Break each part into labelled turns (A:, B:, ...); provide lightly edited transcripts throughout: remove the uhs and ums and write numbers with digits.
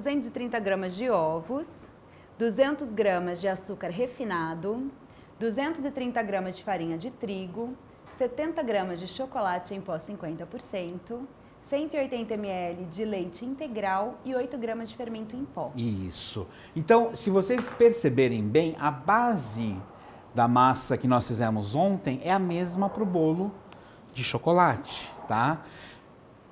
A: 230 gramas de ovos, 200 gramas de açúcar refinado, 230 gramas de farinha de trigo, 70 gramas de chocolate em pó 50%, 180 ml de leite integral e 8 gramas de fermento em pó.
B: Isso. Então, se vocês perceberem bem, a base da massa que nós fizemos ontem é a mesma para o bolo de chocolate, tá?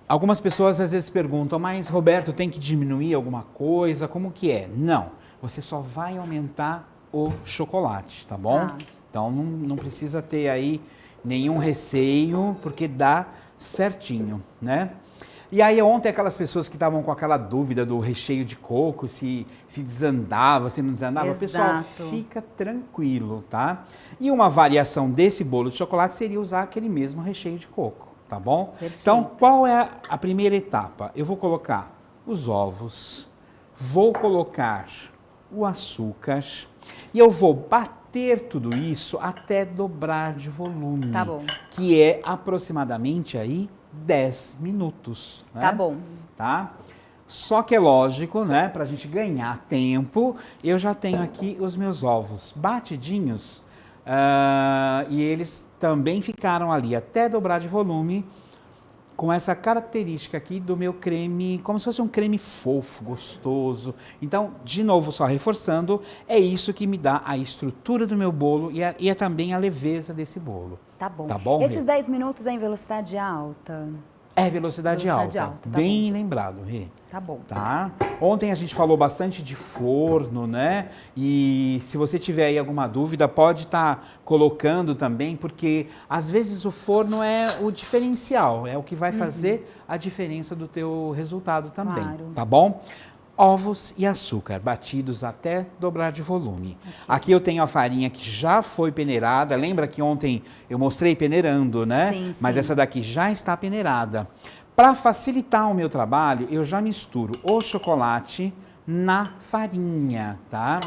B: Algumas pessoas às vezes perguntam, mas Roberto, tem que diminuir alguma coisa? Como que é? Não, você só vai aumentar o chocolate, tá bom?
A: Tá.
B: Então não precisa ter aí nenhum receio, porque dá certinho, né? E aí ontem aquelas pessoas que estavam com aquela dúvida do recheio de coco, se desandava, se não desandava,
A: Exato.
B: Pessoal, fica tranquilo, tá? E uma variação desse bolo de chocolate seria usar aquele mesmo recheio de coco, tá bom?
A: Perfeito.
B: Então, qual é a primeira etapa? Eu vou colocar os ovos, vou colocar o açúcar e eu vou bater tudo isso até dobrar de volume.
A: Tá bom.
B: Que é aproximadamente aí 10 minutos. Né?
A: Tá bom.
B: Tá? Só que é lógico, né, pra gente ganhar tempo, eu já tenho aqui os meus ovos batidinhos e eles também ficaram ali até dobrar de volume com essa característica aqui do meu creme, como se fosse um creme fofo, gostoso. Então, de novo, só reforçando, é isso que me dá a estrutura do meu bolo e é também a leveza desse bolo.
A: Tá bom.
B: Tá bom,
A: Esses
B: Rê?
A: 10 minutos é em velocidade alta?
B: É velocidade alta.
A: alta, tá
B: Bem lembrado, Rê.
A: Tá bom.
B: Tá? Ontem a gente falou bastante de forno, né? E se você tiver aí alguma dúvida, pode estar colocando também, porque às vezes o forno é o diferencial, é o que vai fazer a diferença do teu resultado também,
A: Claro.
B: tá bom? Ovos e açúcar batidos até dobrar de volume. Aqui eu tenho a farinha que já foi peneirada. Lembra que ontem eu mostrei peneirando, né?
A: Sim,
B: Mas
A: sim.
B: essa daqui já está peneirada. Para facilitar o meu trabalho, eu já misturo o chocolate na farinha, tá?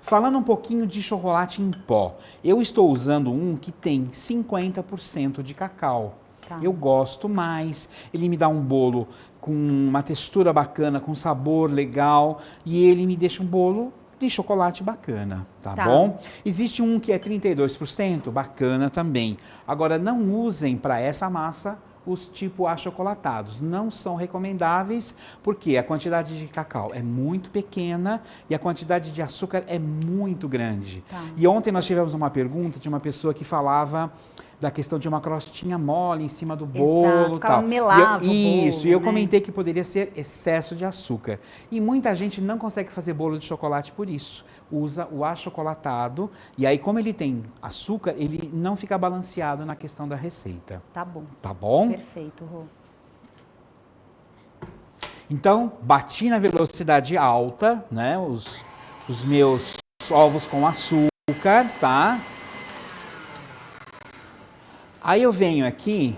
B: Falando um pouquinho de chocolate em pó, eu estou usando um que tem 50% de cacau.
A: Tá.
B: Eu gosto mais, ele me dá um bolo com uma textura bacana, com sabor legal, e ele me deixa um bolo de chocolate bacana, tá bom? Existe um que é 32%, bacana também. Agora, não usem para essa massa os tipo achocolatados, não são recomendáveis, porque a quantidade de cacau é muito pequena e a quantidade de açúcar é muito grande.
A: Tá.
B: E ontem nós tivemos uma pergunta de uma pessoa que falava da questão de uma crostinha mole em cima do bolo e tal.
A: melava o bolo,
B: Isso, e eu
A: né?
B: comentei que poderia ser excesso de açúcar. E muita gente não consegue fazer bolo de chocolate por isso. Usa o achocolatado, e aí como ele tem açúcar, ele não fica balanceado na questão da receita.
A: Tá bom.
B: Tá bom?
A: Perfeito, Rô.
B: Então, bati na velocidade alta, né? Os meus ovos com açúcar, tá? Aí eu venho aqui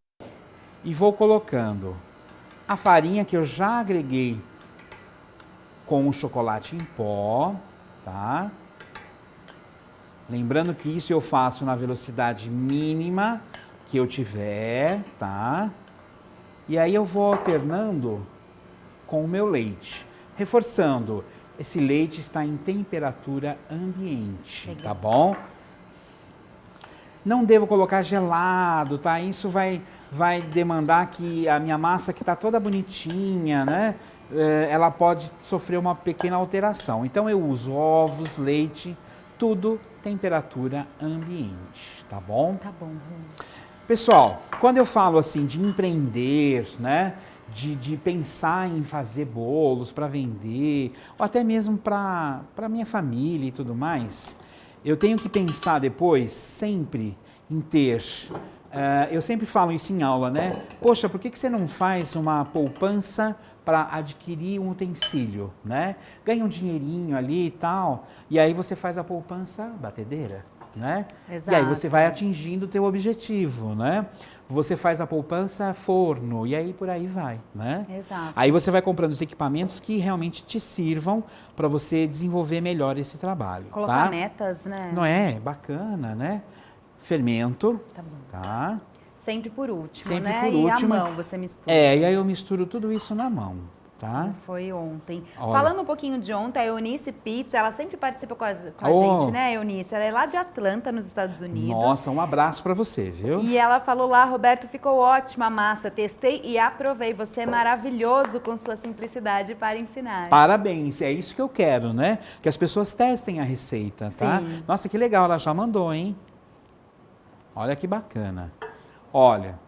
B: e vou colocando a farinha que eu já agreguei com o chocolate em pó, tá? Lembrando que isso eu faço na velocidade mínima que eu tiver, tá? E aí eu vou alternando com o meu leite. Reforçando, esse leite está em temperatura ambiente, tá bom? Não devo colocar gelado, tá? Isso vai demandar que a minha massa, que está toda bonitinha, né? Ela pode sofrer uma pequena alteração. Então eu uso ovos, leite, tudo temperatura ambiente, tá bom?
A: Tá bom, Rô.
B: Pessoal, quando eu falo assim de empreender, né? De pensar em fazer bolos para vender, ou até mesmo para minha família e tudo mais, eu tenho que pensar depois sempre em ter, eu sempre falo isso em aula, né? Poxa, por que você não faz uma poupança para adquirir um utensílio, né? Ganha um dinheirinho ali e tal, e aí você faz a poupança batedeira, né?
A: Exato.
B: E aí você vai atingindo o teu objetivo, né? Você faz a poupança forno e aí por aí vai, né?
A: Exato.
B: Aí você vai comprando os equipamentos que realmente te sirvam para você desenvolver melhor esse trabalho,
A: Colocar
B: tá?
A: metas, né?
B: Não é? Bacana, né? Fermento,
A: Tá bom.
B: tá?
A: Sempre por último,
B: Sempre
A: né?
B: por
A: E
B: último.
A: a mão você mistura.
B: E aí eu misturo tudo isso na mão, tá?
A: Foi ontem.
B: Olha.
A: Falando um pouquinho de ontem, a Eunice Pizza, ela sempre participa com a
B: Oh.
A: gente, né, Eunice? Ela é lá de Atlanta, nos Estados Unidos.
B: Nossa, um abraço para você, viu?
A: E ela falou lá, Roberto, ficou ótima a massa, testei e aprovei. Você é maravilhoso com sua simplicidade para ensinar.
B: Parabéns, é isso que eu quero, né? Que as pessoas testem a receita, tá?
A: Sim.
B: Nossa, que legal, ela já mandou, hein? Olha que bacana. Olha,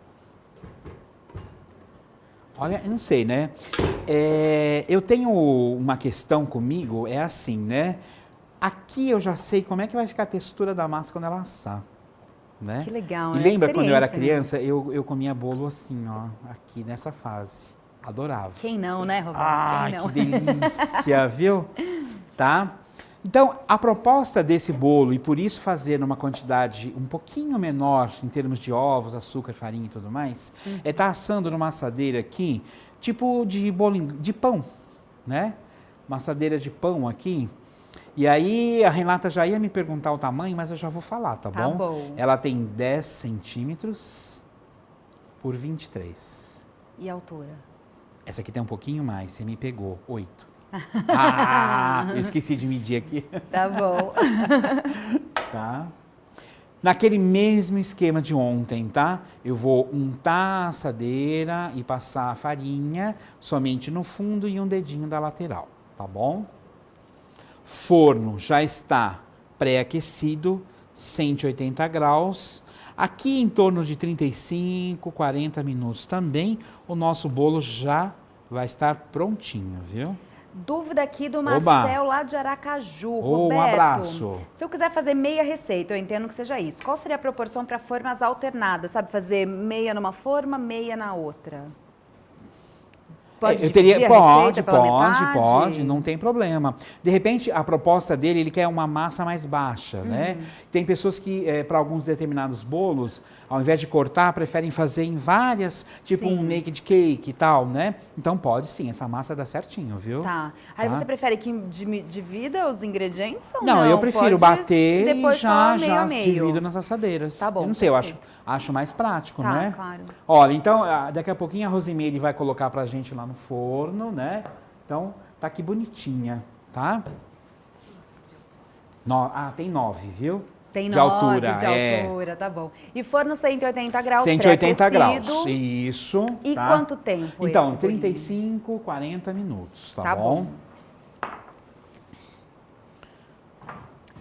B: eu não sei, né? Eu tenho uma questão comigo, é assim, né? Aqui eu já sei como é que vai ficar a textura da massa quando ela assar, né?
A: Que legal,
B: E
A: né?
B: lembra quando eu era
A: Experiência, né?
B: criança, eu comia bolo assim, ó, aqui nessa fase. Adorava.
A: Quem não, né, Roberto?
B: Ai,
A: Quem não?
B: que delícia, viu? Tá? Então, a proposta desse bolo, e por isso fazer numa quantidade um pouquinho menor, em termos de ovos, açúcar, farinha e tudo mais, é estar assando numa assadeira aqui, tipo de bolo de pão, né? Uma assadeira de pão aqui. E aí, a Renata já ia me perguntar o tamanho, mas eu já vou falar, tá bom?
A: Tá bom.
B: Ela tem 10 centímetros por 23.
A: E a altura?
B: Essa aqui tem um pouquinho mais, você me pegou, 8. Ah, eu esqueci de medir aqui.
A: Tá bom.
B: Tá? Naquele mesmo esquema de ontem, tá? Eu vou untar a assadeira e passar a farinha somente no fundo e um dedinho da lateral, tá bom? Forno já está pré-aquecido, 180 graus. Aqui em torno de 35, 40 minutos também, o nosso bolo já vai estar prontinho, viu?
A: Dúvida aqui do
B: Oba.
A: Marcel, lá de Aracaju.
B: Um
A: Roberto,
B: abraço.
A: se eu quiser fazer meia receita, eu entendo que seja isso. Qual seria a proporção para formas alternadas? Sabe, fazer meia numa forma, meia na outra? Pode
B: eu teria,
A: dividir a receita pela
B: pode,
A: metade?
B: não tem problema. De repente, a proposta dele, ele quer uma massa mais baixa, né? Tem pessoas que, para alguns determinados bolos, ao invés de cortar, preferem fazer em várias, tipo
A: Sim.
B: um naked cake e tal, né? Então pode sim, essa massa dá certinho, viu?
A: Tá. Aí
B: Tá?
A: você prefere que divida os ingredientes ou
B: Não,
A: não?
B: eu prefiro
A: Pode
B: bater e
A: depois
B: já
A: só meio a meio.
B: divido nas assadeiras.
A: Tá bom,
B: Eu não sei, eu
A: perfeito.
B: acho mais prático,
A: Tá,
B: né?
A: claro.
B: Olha, então, daqui a pouquinho a Rosemary vai colocar pra gente lá no forno, né? Então, tá aqui bonitinha, tá? Tem 9, viu?
A: Tem
B: de
A: 9
B: altura,
A: de
B: é.
A: altura, tá bom. E forno 180 graus
B: 180
A: pré-aquecido.
B: graus, isso.
A: E
B: tá?
A: quanto tempo
B: Então,
A: esse bolinho?
B: 35, 40 minutos, tá,
A: Tá
B: bom?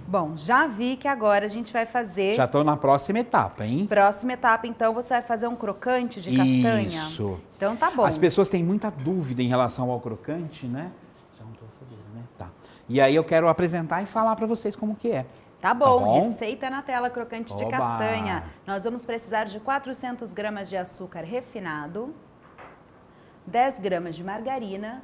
A: Bom, já vi que agora a gente vai fazer...
B: Já tô na próxima etapa, hein?
A: Próxima etapa, então, você vai fazer um crocante de castanha?
B: Isso.
A: Então tá bom.
B: As pessoas têm muita dúvida em relação ao crocante, né? Já não tô sabendo, né? Tá. E aí eu quero apresentar e falar pra vocês como que é.
A: Tá bom,
B: bom?
A: receita na tela, crocante de
B: Oba!
A: castanha. Nós vamos precisar de 400 gramas de açúcar refinado, 10 gramas de margarina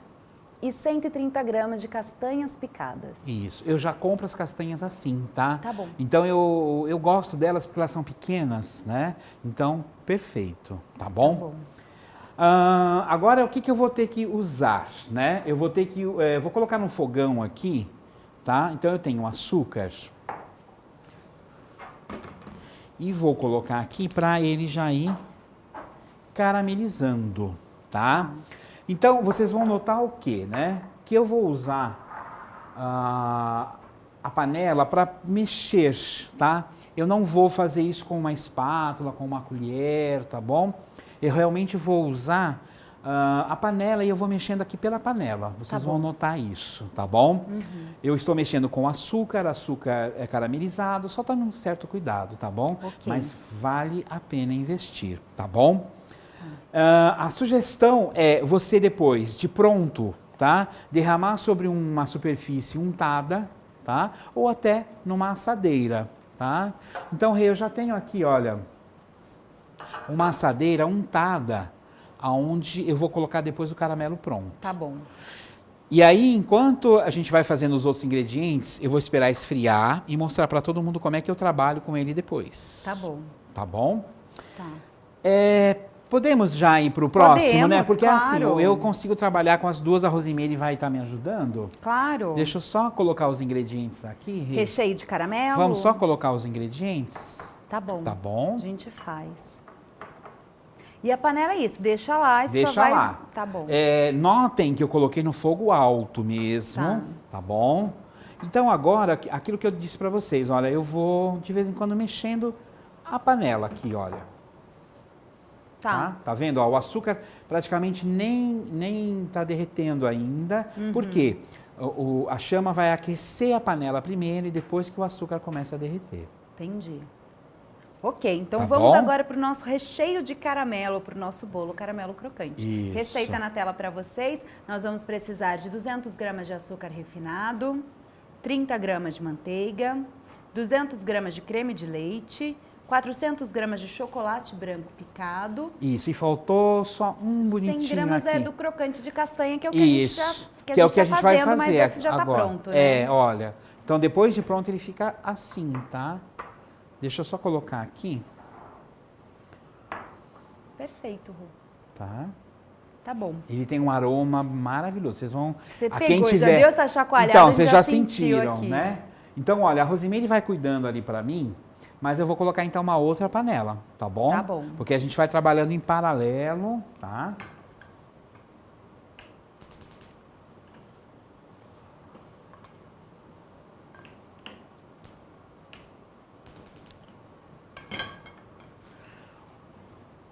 A: e 130 gramas de castanhas picadas.
B: Isso. Eu já compro as castanhas assim, tá?
A: Tá bom.
B: Então eu gosto delas porque elas são pequenas, né? Então, perfeito, tá bom?
A: Tá bom.
B: Agora, o que eu vou ter que usar, né? Eu vou ter que... vou colocar no fogão aqui, tá? Então, eu tenho açúcar. E vou colocar aqui para ele já ir caramelizando, tá? Então, vocês vão notar o quê, né? Que eu vou usar a panela para mexer, tá? Eu não vou fazer isso com uma espátula, com uma colher, tá bom? Eu realmente vou usar a panela e eu vou mexendo aqui pela panela. Vocês vão notar isso, tá bom? Eu estou mexendo com açúcar é caramelizado, só tome um certo cuidado, tá bom?
A: Ok.
B: Mas vale a pena investir, tá bom? A sugestão é você depois, de pronto, tá? Derramar sobre uma superfície untada, tá? Ou até numa assadeira, tá? Então, Rê, eu já tenho aqui, olha, uma assadeira untada, aonde eu vou colocar depois o caramelo pronto.
A: Tá bom.
B: E aí, enquanto a gente vai fazendo os outros ingredientes, eu vou esperar esfriar e mostrar para todo mundo como é que eu trabalho com ele depois.
A: Tá bom.
B: Tá bom?
A: Tá.
B: Podemos já ir para o próximo, né?
A: Podemos,
B: Porque assim,
A: claro.
B: eu consigo trabalhar com as duas, a Rosemary vai estar me ajudando.
A: Claro.
B: Deixa eu só colocar os ingredientes aqui, Rê.
A: Recheio de caramelo.
B: Vamos só colocar os ingredientes?
A: Tá bom.
B: Tá bom?
A: A gente faz. E a panela é isso, deixa lá e
B: Deixa
A: só vai...
B: lá.
A: Tá bom.
B: Notem que eu coloquei no fogo alto mesmo, tá bom? Então agora, aquilo que eu disse para vocês, olha, eu vou de vez em quando mexendo a panela aqui, olha. Tá vendo? Ó, o açúcar praticamente nem tá derretendo ainda. Por quê? A chama vai aquecer a panela primeiro e depois que o açúcar começa a derreter.
A: Entendi. Ok, então
B: Tá
A: vamos
B: bom?
A: agora para o nosso recheio de caramelo, para o nosso bolo caramelo crocante.
B: Isso.
A: Receita na tela para vocês. Nós vamos precisar de 200 gramas de açúcar refinado, 30 gramas de manteiga, 200 gramas de creme de leite, 400 gramas de chocolate branco picado.
B: Isso, e faltou só um bonitinho
A: 100 gramas
B: aqui.
A: é do crocante de castanha, que é o que a gente
B: Isso,
A: já
B: que é o que a gente vai
A: fazendo,
B: fazer
A: mas esse já tá
B: agora.
A: pronto, né?
B: Olha. Então depois de pronto ele fica assim, tá? Deixa eu só colocar aqui.
A: Perfeito, Rô.
B: Tá?
A: Tá bom.
B: Ele tem um aroma maravilhoso. Vocês vão...
A: Você
B: a
A: pegou,
B: quem
A: já
B: tiver...
A: deu essa chacoalhada,
B: Então,
A: a gente
B: vocês já sentiram,
A: aqui.
B: né? Então, olha, a Rosimeire vai cuidando ali para mim, mas eu vou colocar então uma outra panela, tá bom?
A: Tá bom.
B: Porque a gente vai trabalhando em paralelo, tá?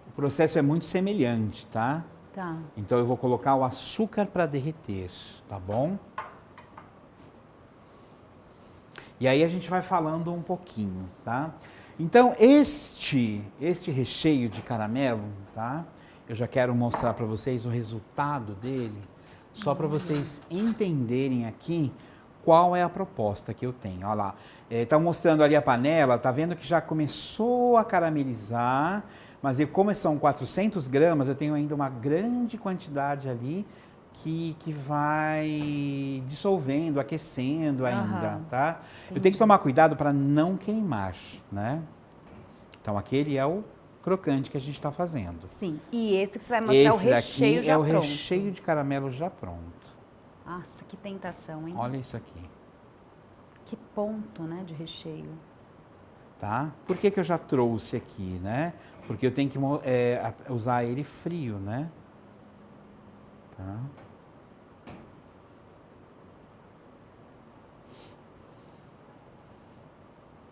B: O processo é muito semelhante, tá?
A: Tá.
B: Então eu vou colocar o açúcar para derreter, tá bom? E aí a gente vai falando um pouquinho, tá? Então este recheio de caramelo, tá? Eu já quero mostrar para vocês o resultado dele, só para vocês entenderem aqui qual é a proposta que eu tenho. Olha lá, tá mostrando ali a panela, tá vendo que já começou a caramelizar, mas como são 400 gramas, eu tenho ainda uma grande quantidade ali que vai dissolvendo, aquecendo ainda, tá? Eu tenho que tomar cuidado para não queimar, né? Então aquele é o crocante que a gente está fazendo.
A: Sim, e esse que você vai mostrar
B: Esse
A: o recheio
B: daqui
A: já
B: é o
A: pronto.
B: recheio de caramelo já pronto.
A: Nossa, que tentação, hein?
B: Olha isso aqui,
A: Que ponto, né, de recheio.
B: tá? Por que eu já trouxe aqui, né? Porque eu tenho que usar ele frio, né? Tá?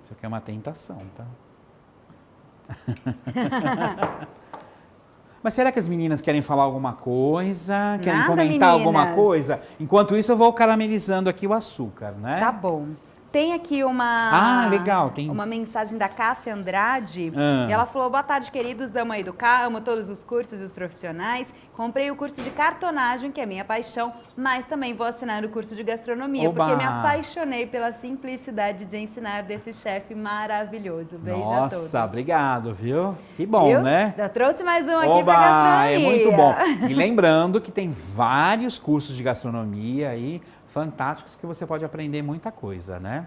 B: Isso aqui é uma tentação, tá? Mas será que as meninas querem falar alguma coisa? Querem
A: Nada,
B: comentar alguma
A: meninas.
B: coisa? Enquanto isso, eu vou caramelizando aqui o açúcar, né?
A: Tá bom. Tem aqui uma...
B: Ah, legal, tem-
A: Uma mensagem da Cássia Andrade.
B: Ah.
A: Ela falou, boa tarde, queridos. Amo educar, amo todos os cursos e os profissionais. Comprei o curso de cartonagem, que é minha paixão, mas também vou assinar o curso de gastronomia,
B: Oba!
A: porque me apaixonei pela simplicidade de ensinar desse chefe maravilhoso. Beijo a todos.
B: Nossa, obrigado, viu? Que bom,
A: Viu?
B: né?
A: Já trouxe mais um aqui
B: Oba,
A: pra gastronomia.
B: é muito bom. E lembrando que tem vários cursos de gastronomia aí, fantásticos, que você pode aprender muita coisa, né?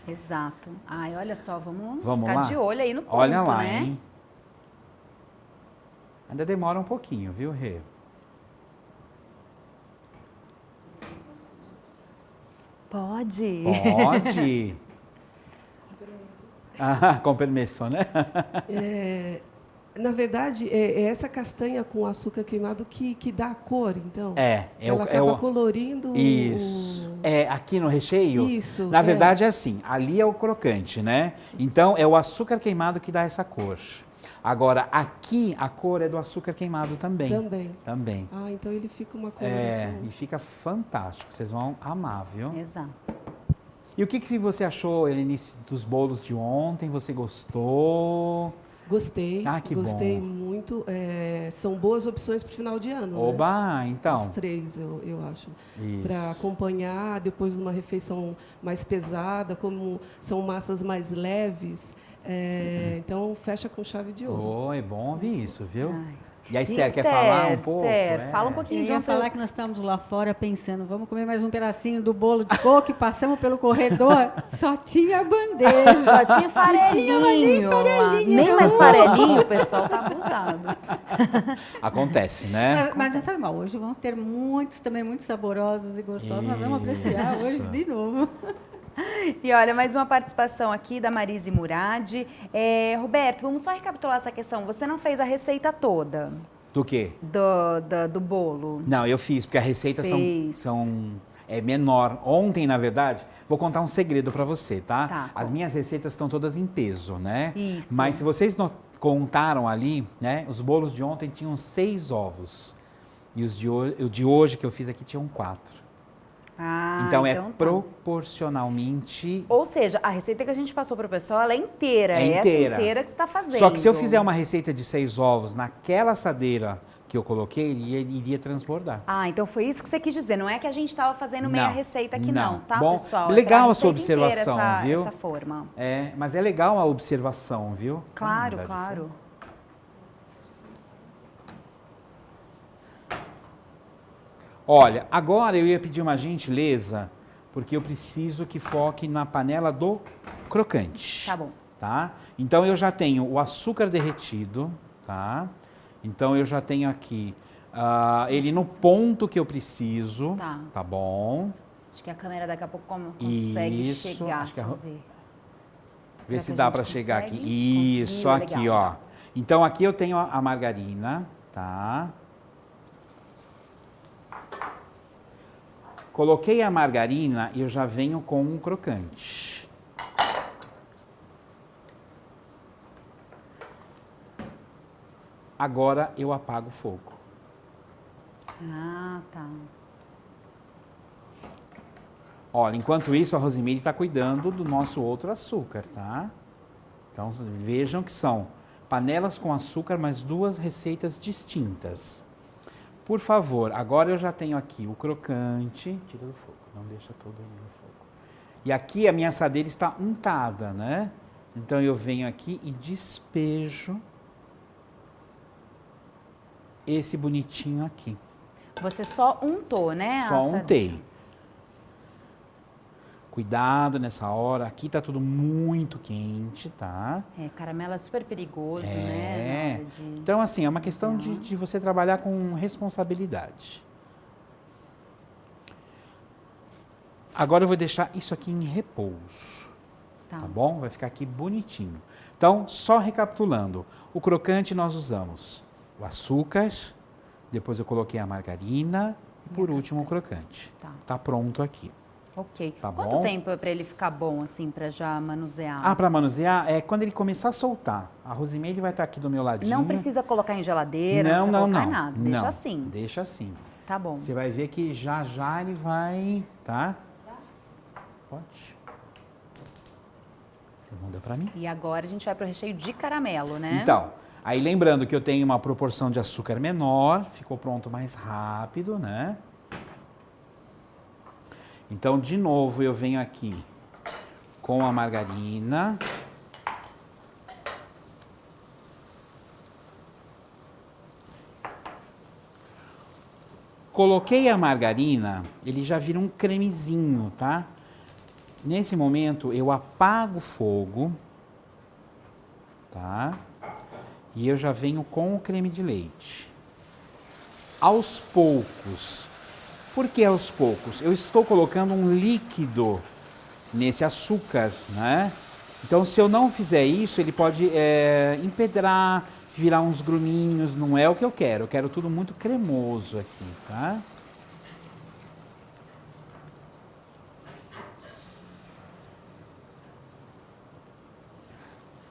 A: Exato. Ai, olha só, vamos
B: Vamos
A: ficar
B: lá?
A: de olho aí no ponto,
B: Olha lá,
A: né?
B: hein? Ainda demora um pouquinho, viu, Rê?
A: Pode.
B: Pode. Ah, com permissão, né?
C: Na verdade, é essa castanha com açúcar queimado que dá a cor, então. Ela acaba colorindo.
B: Isso. Aqui no recheio?
C: Isso,
B: Na verdade é assim, ali é o crocante, né? Então é o açúcar queimado que dá essa cor. Agora, aqui a cor é do açúcar queimado também. Também.
C: Ah, então ele fica uma coloração.
B: E fica fantástico. Vocês vão amar, viu?
A: Exato.
B: E o que você achou, Helenice, dos bolos de ontem? Você gostou?
C: Gostei.
B: Ah, que
C: gostei
B: bom.
C: muito. São boas opções para o final de ano.
B: Oba,
C: né?
B: então.
C: As três, eu acho.
B: Isso.
C: Para acompanhar depois de uma refeição mais pesada, como são massas mais leves. Então, fecha com chave de ouro.
B: Oh, é bom ouvir isso, viu?
A: Ai.
B: E a Esther quer falar um pouco?
A: Esther, fala um pouquinho
D: Eu
A: de
D: ia
A: ontem.
D: falar que nós estamos lá fora pensando, vamos comer mais um pedacinho do bolo de coco e passamos pelo corredor, só tinha bandeja.
A: Só tinha farelinho.
D: tinha mais nem farelinho,
A: Nem
D: não.
A: mais farelinho, o pessoal tá abusado.
B: Acontece, né?
D: Mas não faz mal, hoje vão ter muitos também muito saborosos e gostosos, nós vamos apreciar
B: Isso.
D: hoje de novo.
A: E olha, mais uma participação aqui da Marise Murad. Roberto, vamos só recapitular essa questão. Você não fez a receita toda
B: Do quê?
A: do bolo?
B: Não, eu fiz, porque a receita é menor. Ontem, na verdade, vou contar um segredo para você, tá?
A: Tá,
B: As minhas receitas estão todas em peso, né?
A: Isso.
B: Mas se vocês contaram ali, né? Os bolos de ontem tinham 6 ovos. E o de hoje que eu fiz aqui tinham 4. Então é
A: tá.
B: proporcionalmente...
A: Ou seja, a receita que a gente passou para o pessoal, ela é inteira.
B: É inteira.
A: Essa inteira que você está fazendo.
B: Só que se eu fizer uma receita de 6 ovos naquela assadeira que eu coloquei, iria transbordar.
A: Então foi isso que você quis dizer. Não é que a gente estava fazendo meia receita aqui não, tá,
B: Bom,
A: pessoal?
B: legal
A: É
B: a sua
A: receita inteira
B: observação, viu?
A: essa forma.
B: Mas é legal a observação, viu?
A: Claro,
B: Vamos mudar de
A: claro.
B: fogo. Olha, agora eu ia pedir uma gentileza, porque eu preciso que foque na panela do crocante.
A: Tá bom.
B: Tá? Então eu já tenho o açúcar derretido, tá? Então eu já tenho aqui ele no ponto que eu preciso, tá bom?
A: Acho que a câmera daqui a pouco consegue chegar.
B: Acho que
A: Deixa eu ver.
B: Vê se dá para chegar aqui. Isso, aqui,
A: legal.
B: ó. Então aqui eu tenho a margarina, tá? Coloquei a margarina e eu já venho com um crocante. Agora eu apago o fogo.
A: Tá.
B: Olha, enquanto isso a Rosemary está cuidando do nosso outro açúcar, tá? Então vejam que são panelas com açúcar, mas 2 receitas distintas. Por favor, agora eu já tenho aqui o crocante. Tira do fogo, não deixa todo aí no fogo. E aqui a minha assadeira está untada, né? Então eu venho aqui e despejo esse bonitinho aqui.
A: Você só untou, né?
B: Só untei. Cuidado nessa hora. Aqui tá tudo muito quente, tá?
A: Caramelo é super perigoso, né?
B: Então, assim, é uma questão de você trabalhar com responsabilidade. Agora eu vou deixar isso aqui em repouso. Tá bom? Vai ficar aqui bonitinho. Então, só recapitulando. O crocante nós usamos o açúcar, depois eu coloquei a margarina e por último o crocante. Tá pronto aqui.
A: Ok.
B: Tá
A: Quanto
B: bom?
A: tempo para ele ficar bom, assim, para já manusear?
B: Para manusear, quando ele começar a soltar. A Rosemary vai estar aqui do meu ladinho.
A: Não precisa colocar em geladeira, não precisa colocar nada. Deixa assim.
B: Deixa assim.
A: Tá bom.
B: Você vai ver que já ele vai, tá? Pode. Você muda para mim.
A: E agora a gente vai pro recheio de caramelo, né?
B: Então, aí lembrando que eu tenho uma proporção de açúcar menor, ficou pronto mais rápido, né? Então, de novo, eu venho aqui com a margarina. Coloquei a margarina, ele já vira um cremezinho, tá? Nesse momento, eu apago o fogo, tá? E eu já venho com o creme de leite. Aos poucos. Por que aos poucos? Eu estou colocando um líquido nesse açúcar, né? Então, se eu não fizer isso, ele pode empedrar, virar uns gruminhos. Não é o que eu quero. Eu quero tudo muito cremoso aqui, tá?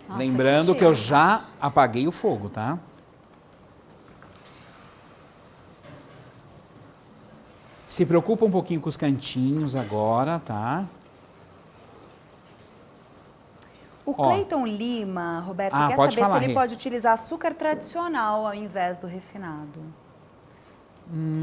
B: Nossa, lembrando que eu já apaguei o fogo, tá? Se preocupa um pouquinho com os cantinhos agora, tá?
A: O Cleiton Lima, Roberto, quer
B: pode
A: saber
B: falar,
A: se ele
B: Rê.
A: pode utilizar açúcar tradicional ao invés do refinado.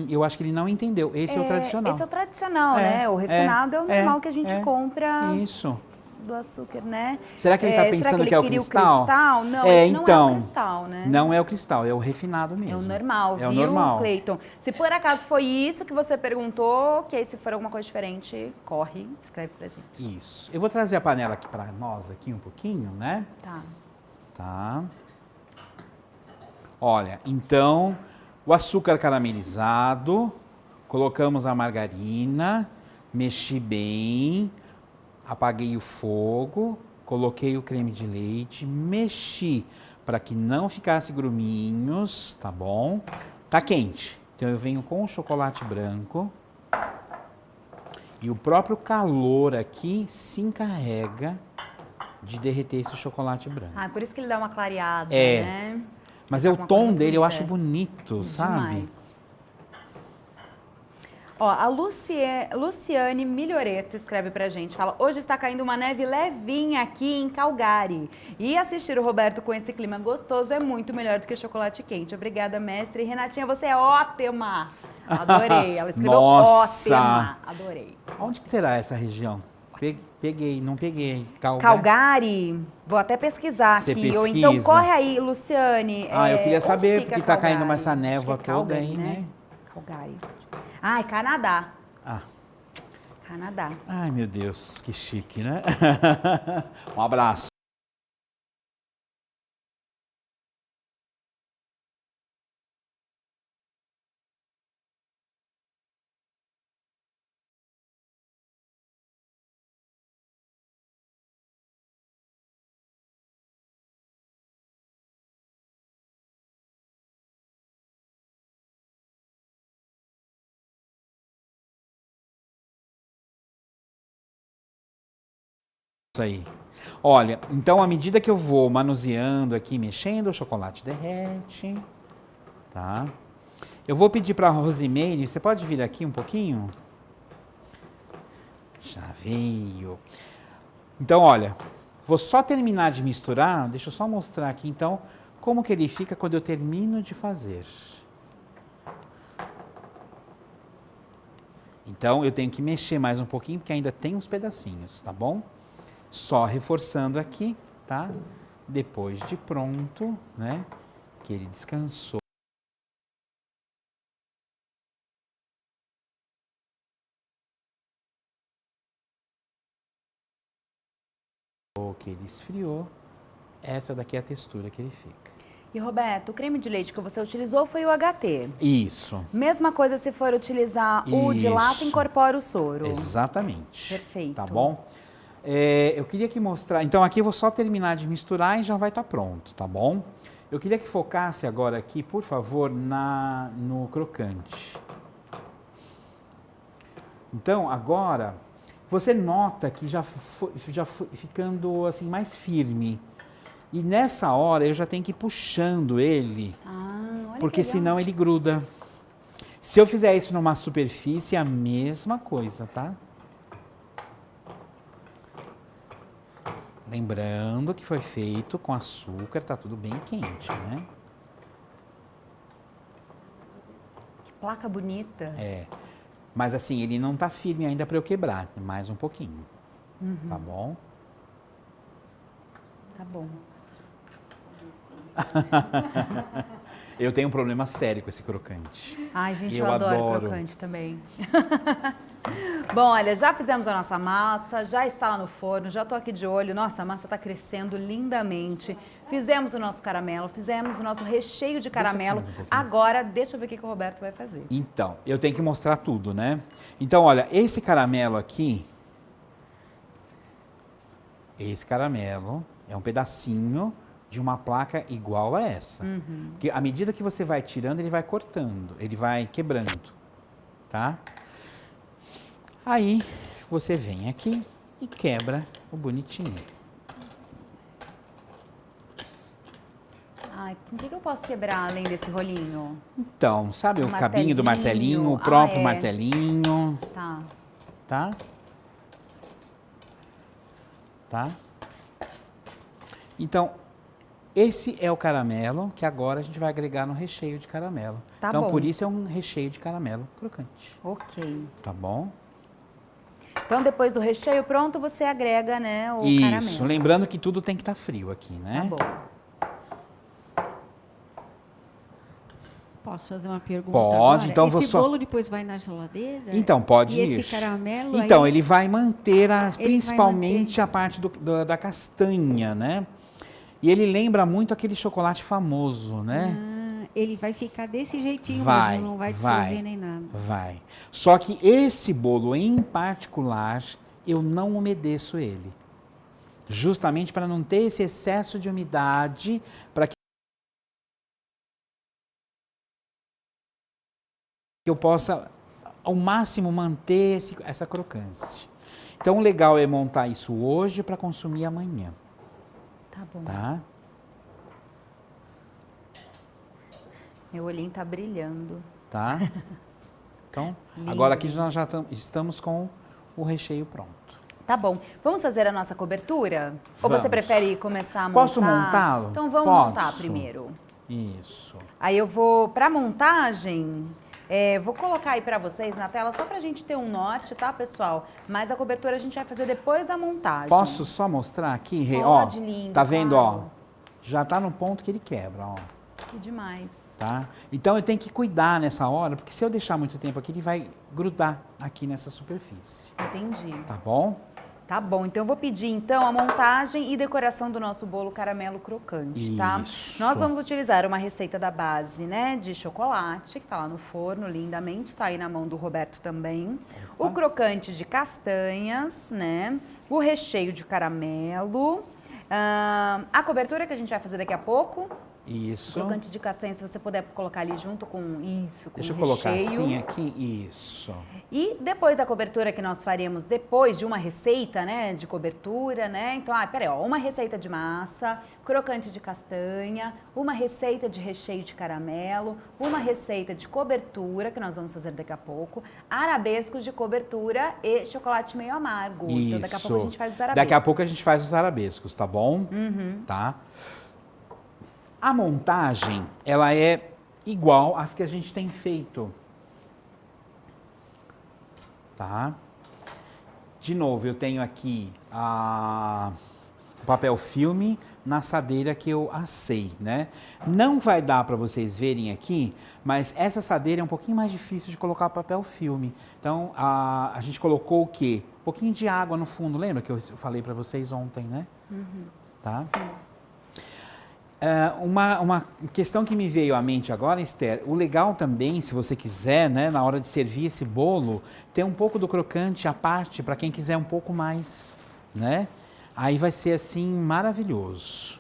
B: Eu acho que ele não entendeu. Esse é o tradicional.
A: Esse é o tradicional, né? O refinado é o normal que a gente compra
B: Isso.
A: do açúcar, né?
B: Será que ele está pensando que é o cristal?
A: Não, esse não é o cristal, né?
B: Não é o cristal, é o refinado mesmo.
A: É o normal,
B: é
A: viu,
B: o normal.
A: Cleiton? Se por acaso foi isso que você perguntou, que aí se for alguma coisa diferente, corre, escreve pra gente.
B: Isso. Eu vou trazer a panela aqui para nós, aqui um pouquinho, né?
A: Tá.
B: Tá. Olha, então, o açúcar caramelizado, colocamos a margarina, mexi bem, Apaguei o fogo, coloquei o creme de leite, mexi para que não ficasse gruminhos, tá bom? Tá quente. Então eu venho com o chocolate branco. E o próprio calor aqui se encarrega de derreter esse chocolate branco.
A: Ah, por isso que ele dá uma clareada,
B: É.
A: né?
B: Mas é o
A: Uma
B: tom
A: coisa
B: dele, eu
A: bonita.
B: acho bonito, sabe?
A: Demais. Ó, a Luciane Milhoreto escreve pra gente, fala, hoje está caindo uma neve levinha aqui em Calgary. E assistir o Roberto com esse clima gostoso é muito melhor do que chocolate quente. Obrigada, mestre. Renatinha, você é ótima. Adorei. Ela escreveu
B: Nossa.
A: ótima. Adorei.
B: Onde que será essa região? Peguei, não peguei.
A: Calgary, vou até pesquisar
B: Você
A: aqui. Ou então
B: pesquisa.
A: corre aí, Luciane.
B: Ah, eu queria
A: onde
B: saber,
A: fica
B: porque tá caindo
A: Calgary?
B: essa névoa
A: Acho que é
B: toda
A: Calgary,
B: aí, né?
A: Calgary. Ai, Canadá.
B: Ah.
A: Canadá.
B: Ai, meu Deus, que chique, né? Um abraço. Isso aí. Olha, então à medida que eu vou manuseando aqui, mexendo, o chocolate derrete, tá? Eu vou pedir para a Rosimeire, você pode vir aqui um pouquinho? Já veio. Então, olha, vou só terminar de misturar, deixa eu só mostrar aqui então como que ele fica quando eu termino de fazer. Então, eu tenho que mexer mais um pouquinho, porque ainda tem uns pedacinhos, tá bom? Só reforçando aqui, tá? Depois de pronto, né? Que ele descansou. Que ele esfriou. Essa daqui é a textura que ele fica.
A: E Roberto, o creme de leite que você utilizou foi o HT.
B: Isso.
A: Mesma coisa se for utilizar o de lata,
B: Isso.
A: incorpora o soro.
B: Exatamente.
A: Perfeito.
B: Tá bom? Eu queria que mostrar. Então aqui eu vou só terminar de misturar e já vai estar pronto, tá bom? Eu queria que focasse agora aqui, por favor, no crocante. Então agora você nota que já foi ficando assim mais firme. E nessa hora eu já tenho que ir puxando ele,
A: Olha
B: porque
A: que legal.
B: senão ele gruda. Se eu fizer isso numa superfície, é a mesma coisa, tá? Lembrando que foi feito com açúcar, tá tudo bem quente, né?
A: Que placa bonita.
B: É. Mas assim, ele não tá firme ainda para eu quebrar, mais um pouquinho. Tá bom?
A: Tá bom.
B: Eu tenho um problema sério com esse crocante.
A: Ai, gente,
B: Eu
A: eu adoro
B: adoro.
A: crocante também. Bom, olha, já fizemos a nossa massa, já está lá no forno, já tô aqui de olho. Nossa, a massa está crescendo lindamente. Fizemos o nosso caramelo, fizemos o nosso recheio de caramelo.
B: mais um pouquinho.
A: Agora, deixa eu ver o que que o Roberto vai fazer.
B: Então, eu tenho que mostrar tudo, né? Então, olha, esse caramelo aqui, esse caramelo é um pedacinho de uma placa igual a essa. Porque à medida que você vai tirando, ele vai cortando, ele vai quebrando, tá? Aí, você vem aqui e quebra o bonitinho.
A: Ai, com o que que eu posso quebrar além desse rolinho?
B: Então, sabe o
A: Um
B: cabinho do
A: martelinho.
B: martelinho, o próprio
A: Ah, é.
B: martelinho,
A: Tá.
B: tá? Tá? Então, esse é o caramelo que agora a gente vai agregar no recheio de caramelo.
A: Tá
B: Então,
A: bom.
B: por isso é um recheio de caramelo crocante.
A: Ok.
B: Tá bom?
A: Então, depois do recheio pronto, você agrega, né, o
B: Isso.
A: caramelo.
B: Lembrando que tudo tem que estar frio aqui, né?
A: Tá bom.
D: Posso fazer uma pergunta
B: Pode,
D: agora?
B: então
D: Esse
B: vou só-
D: bolo depois vai na geladeira?
B: Então, pode
D: E
B: ir.
D: esse caramelo
B: Então,
D: aí,
B: ele vai manter
D: vai
B: principalmente
D: manter.
B: a parte da castanha, né? E ele lembra muito aquele chocolate famoso, né?
D: ele vai ficar desse jeitinho
B: Vai,
D: mesmo, não vai
B: vai.
D: dissolver nem nada.
B: Vai. Só que esse bolo em particular, eu não umedeço ele. Justamente para não ter esse excesso de umidade, para que eu possa, ao máximo, manter essa crocância. Então, o legal é montar isso hoje para consumir amanhã.
A: Tá bom.
B: Tá?
A: Meu olhinho tá brilhando.
B: Tá? Então,
A: Lindo.
B: agora aqui nós já estamos com o recheio pronto.
A: Tá bom. Vamos fazer a nossa cobertura? Ou você
B: Vamos.
A: prefere começar a montar?
B: Posso montá-lo?
A: Então vamos
B: Posso.
A: montar primeiro.
B: Isso.
A: Aí eu vou, pra montagem, vou colocar aí pra vocês na tela, só pra gente ter um norte, tá, pessoal? Mas a cobertura a gente vai fazer depois da montagem.
B: Posso só mostrar aqui, Rê?
A: Pode,
B: Ó,
A: lindo,
B: tá vendo,
A: claro.
B: ó? Já tá no ponto que ele quebra, ó.
A: Que demais.
B: Tá? Então eu tenho que cuidar nessa hora, porque se eu deixar muito tempo aqui, ele vai grudar aqui nessa superfície.
A: Entendi.
B: Tá bom?
A: Tá bom, então eu vou pedir então a montagem e decoração do nosso bolo caramelo crocante, tá?
B: Isso.
A: Nós vamos utilizar uma receita da base, né, de chocolate, que tá lá no forno lindamente, tá aí na mão do Roberto também. O crocante de castanhas, né, o recheio de caramelo, a cobertura que a gente vai fazer daqui a pouco.
B: Isso.
A: Crocante de castanha, se você puder colocar ali junto com isso, com
B: Deixa
A: o
B: eu colocar
A: recheio.
B: assim aqui. Isso.
A: E depois da cobertura que nós faremos depois de uma receita, né, de cobertura, né? Então, peraí, ó, uma receita de massa, crocante de castanha, uma receita de recheio de caramelo, uma receita de cobertura, que nós vamos fazer daqui a pouco, arabescos de cobertura e chocolate meio amargo.
B: Isso.
A: Então, daqui a pouco a gente faz os arabescos.
B: Daqui a pouco a gente faz os arabescos, tá bom? Tá? A montagem, ela é igual às que a gente tem feito. Tá? De novo, eu tenho aqui o papel filme na assadeira que eu assei, né? Não vai dar para vocês verem aqui, mas essa assadeira é um pouquinho mais difícil de colocar o papel filme. Então, a gente colocou o quê? Um pouquinho de água no fundo, lembra que eu falei para vocês ontem, né? Tá? Uma questão que me veio à mente agora, Esther, o legal também, se você quiser, né, na hora de servir esse bolo, ter um pouco do crocante à parte, para quem quiser um pouco mais, né? Aí vai ser assim, maravilhoso.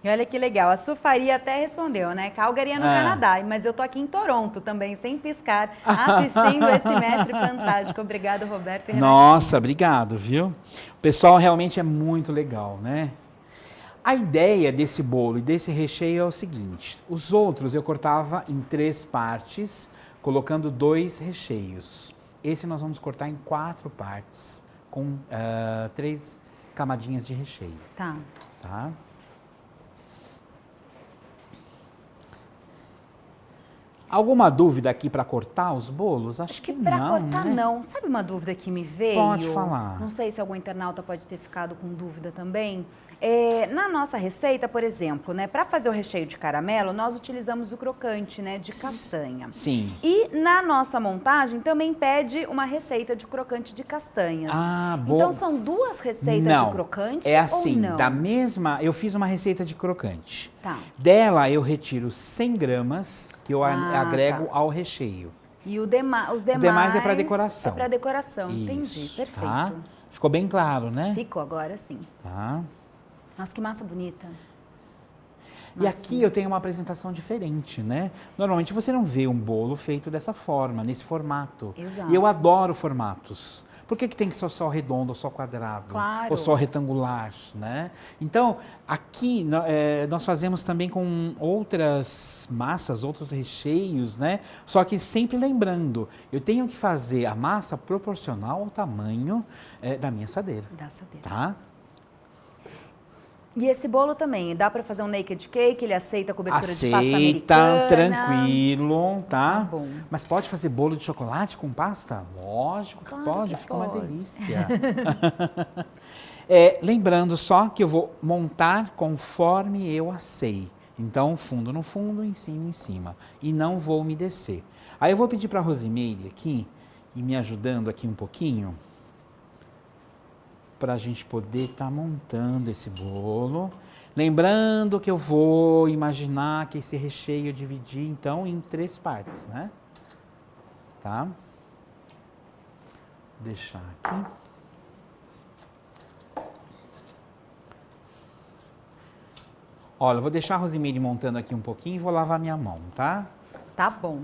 A: E olha que legal, a Sufaria até respondeu, né? Calgary é no Canadá, mas eu tô aqui em Toronto também, sem piscar, assistindo esse mestre fantástico. Obrigado, Roberto e Renatinho.
B: Nossa, obrigado, viu? O pessoal realmente é muito legal, né? A ideia desse bolo e desse recheio é o seguinte, os outros eu cortava em 3 partes, colocando 2 recheios. Esse nós vamos cortar em 4 partes, com 3 camadinhas de recheio.
A: Tá.
B: Tá? Alguma dúvida aqui para cortar os bolos? Acho que
A: Pra
B: não,
A: cortar,
B: né?
A: não. Sabe uma dúvida que me veio?
B: Pode falar.
A: Não sei se algum internauta pode ter ficado com dúvida também. Na nossa receita, por exemplo, né, para fazer o recheio de caramelo, nós utilizamos o crocante, né, de castanha.
B: Sim.
A: E na nossa montagem também pede uma receita de crocante de castanhas.
B: Ah, boa.
A: Então são 2 receitas
B: Não,
A: de crocante
B: é assim,
A: ou não?
B: da mesma, eu fiz uma receita de crocante.
A: Tá.
B: Dela eu retiro 100 gramas que eu agrego
A: tá.
B: ao recheio.
A: E os demais
B: demais é pra decoração.
A: É para decoração, entendi.
B: Isso,
A: Perfeito.
B: tá? Ficou bem claro, né?
A: Ficou agora sim.
B: Tá.
A: Nossa, que massa bonita.
B: E aqui eu tenho uma apresentação diferente, né? Normalmente você não vê um bolo feito dessa forma, nesse formato.
A: Exato.
B: E eu adoro formatos. Por que tem que ser só redondo, ou só quadrado?
A: Claro.
B: Ou só retangular, né? Então, aqui nós fazemos também com outras massas, outros recheios, né? Só que sempre lembrando, eu tenho que fazer a massa proporcional ao tamanho da minha assadeira,
A: Da assadeira.
B: tá?
A: E esse bolo também, dá para fazer um naked cake, ele aceita a cobertura de pasta
B: Aceita,
A: americana.
B: tranquilo, tá?
A: Tá bom.
B: Mas pode fazer bolo de chocolate com pasta? Lógico que
A: Claro
B: pode,
A: que
B: fica uma
A: pode.
B: delícia. Lembrando só que eu vou montar conforme eu assei. Então, fundo no fundo, em cima. E não vou umedecer. Aí eu vou pedir para a Rosimeire aqui, e me ajudando aqui um pouquinho, para a gente poder estar montando esse bolo. Lembrando que eu vou imaginar que esse recheio eu dividi, então, em 3 partes, né? tá? Vou deixar aqui. Olha, eu vou deixar a Rosemary montando aqui um pouquinho e vou lavar minha mão, tá?
A: Tá bom.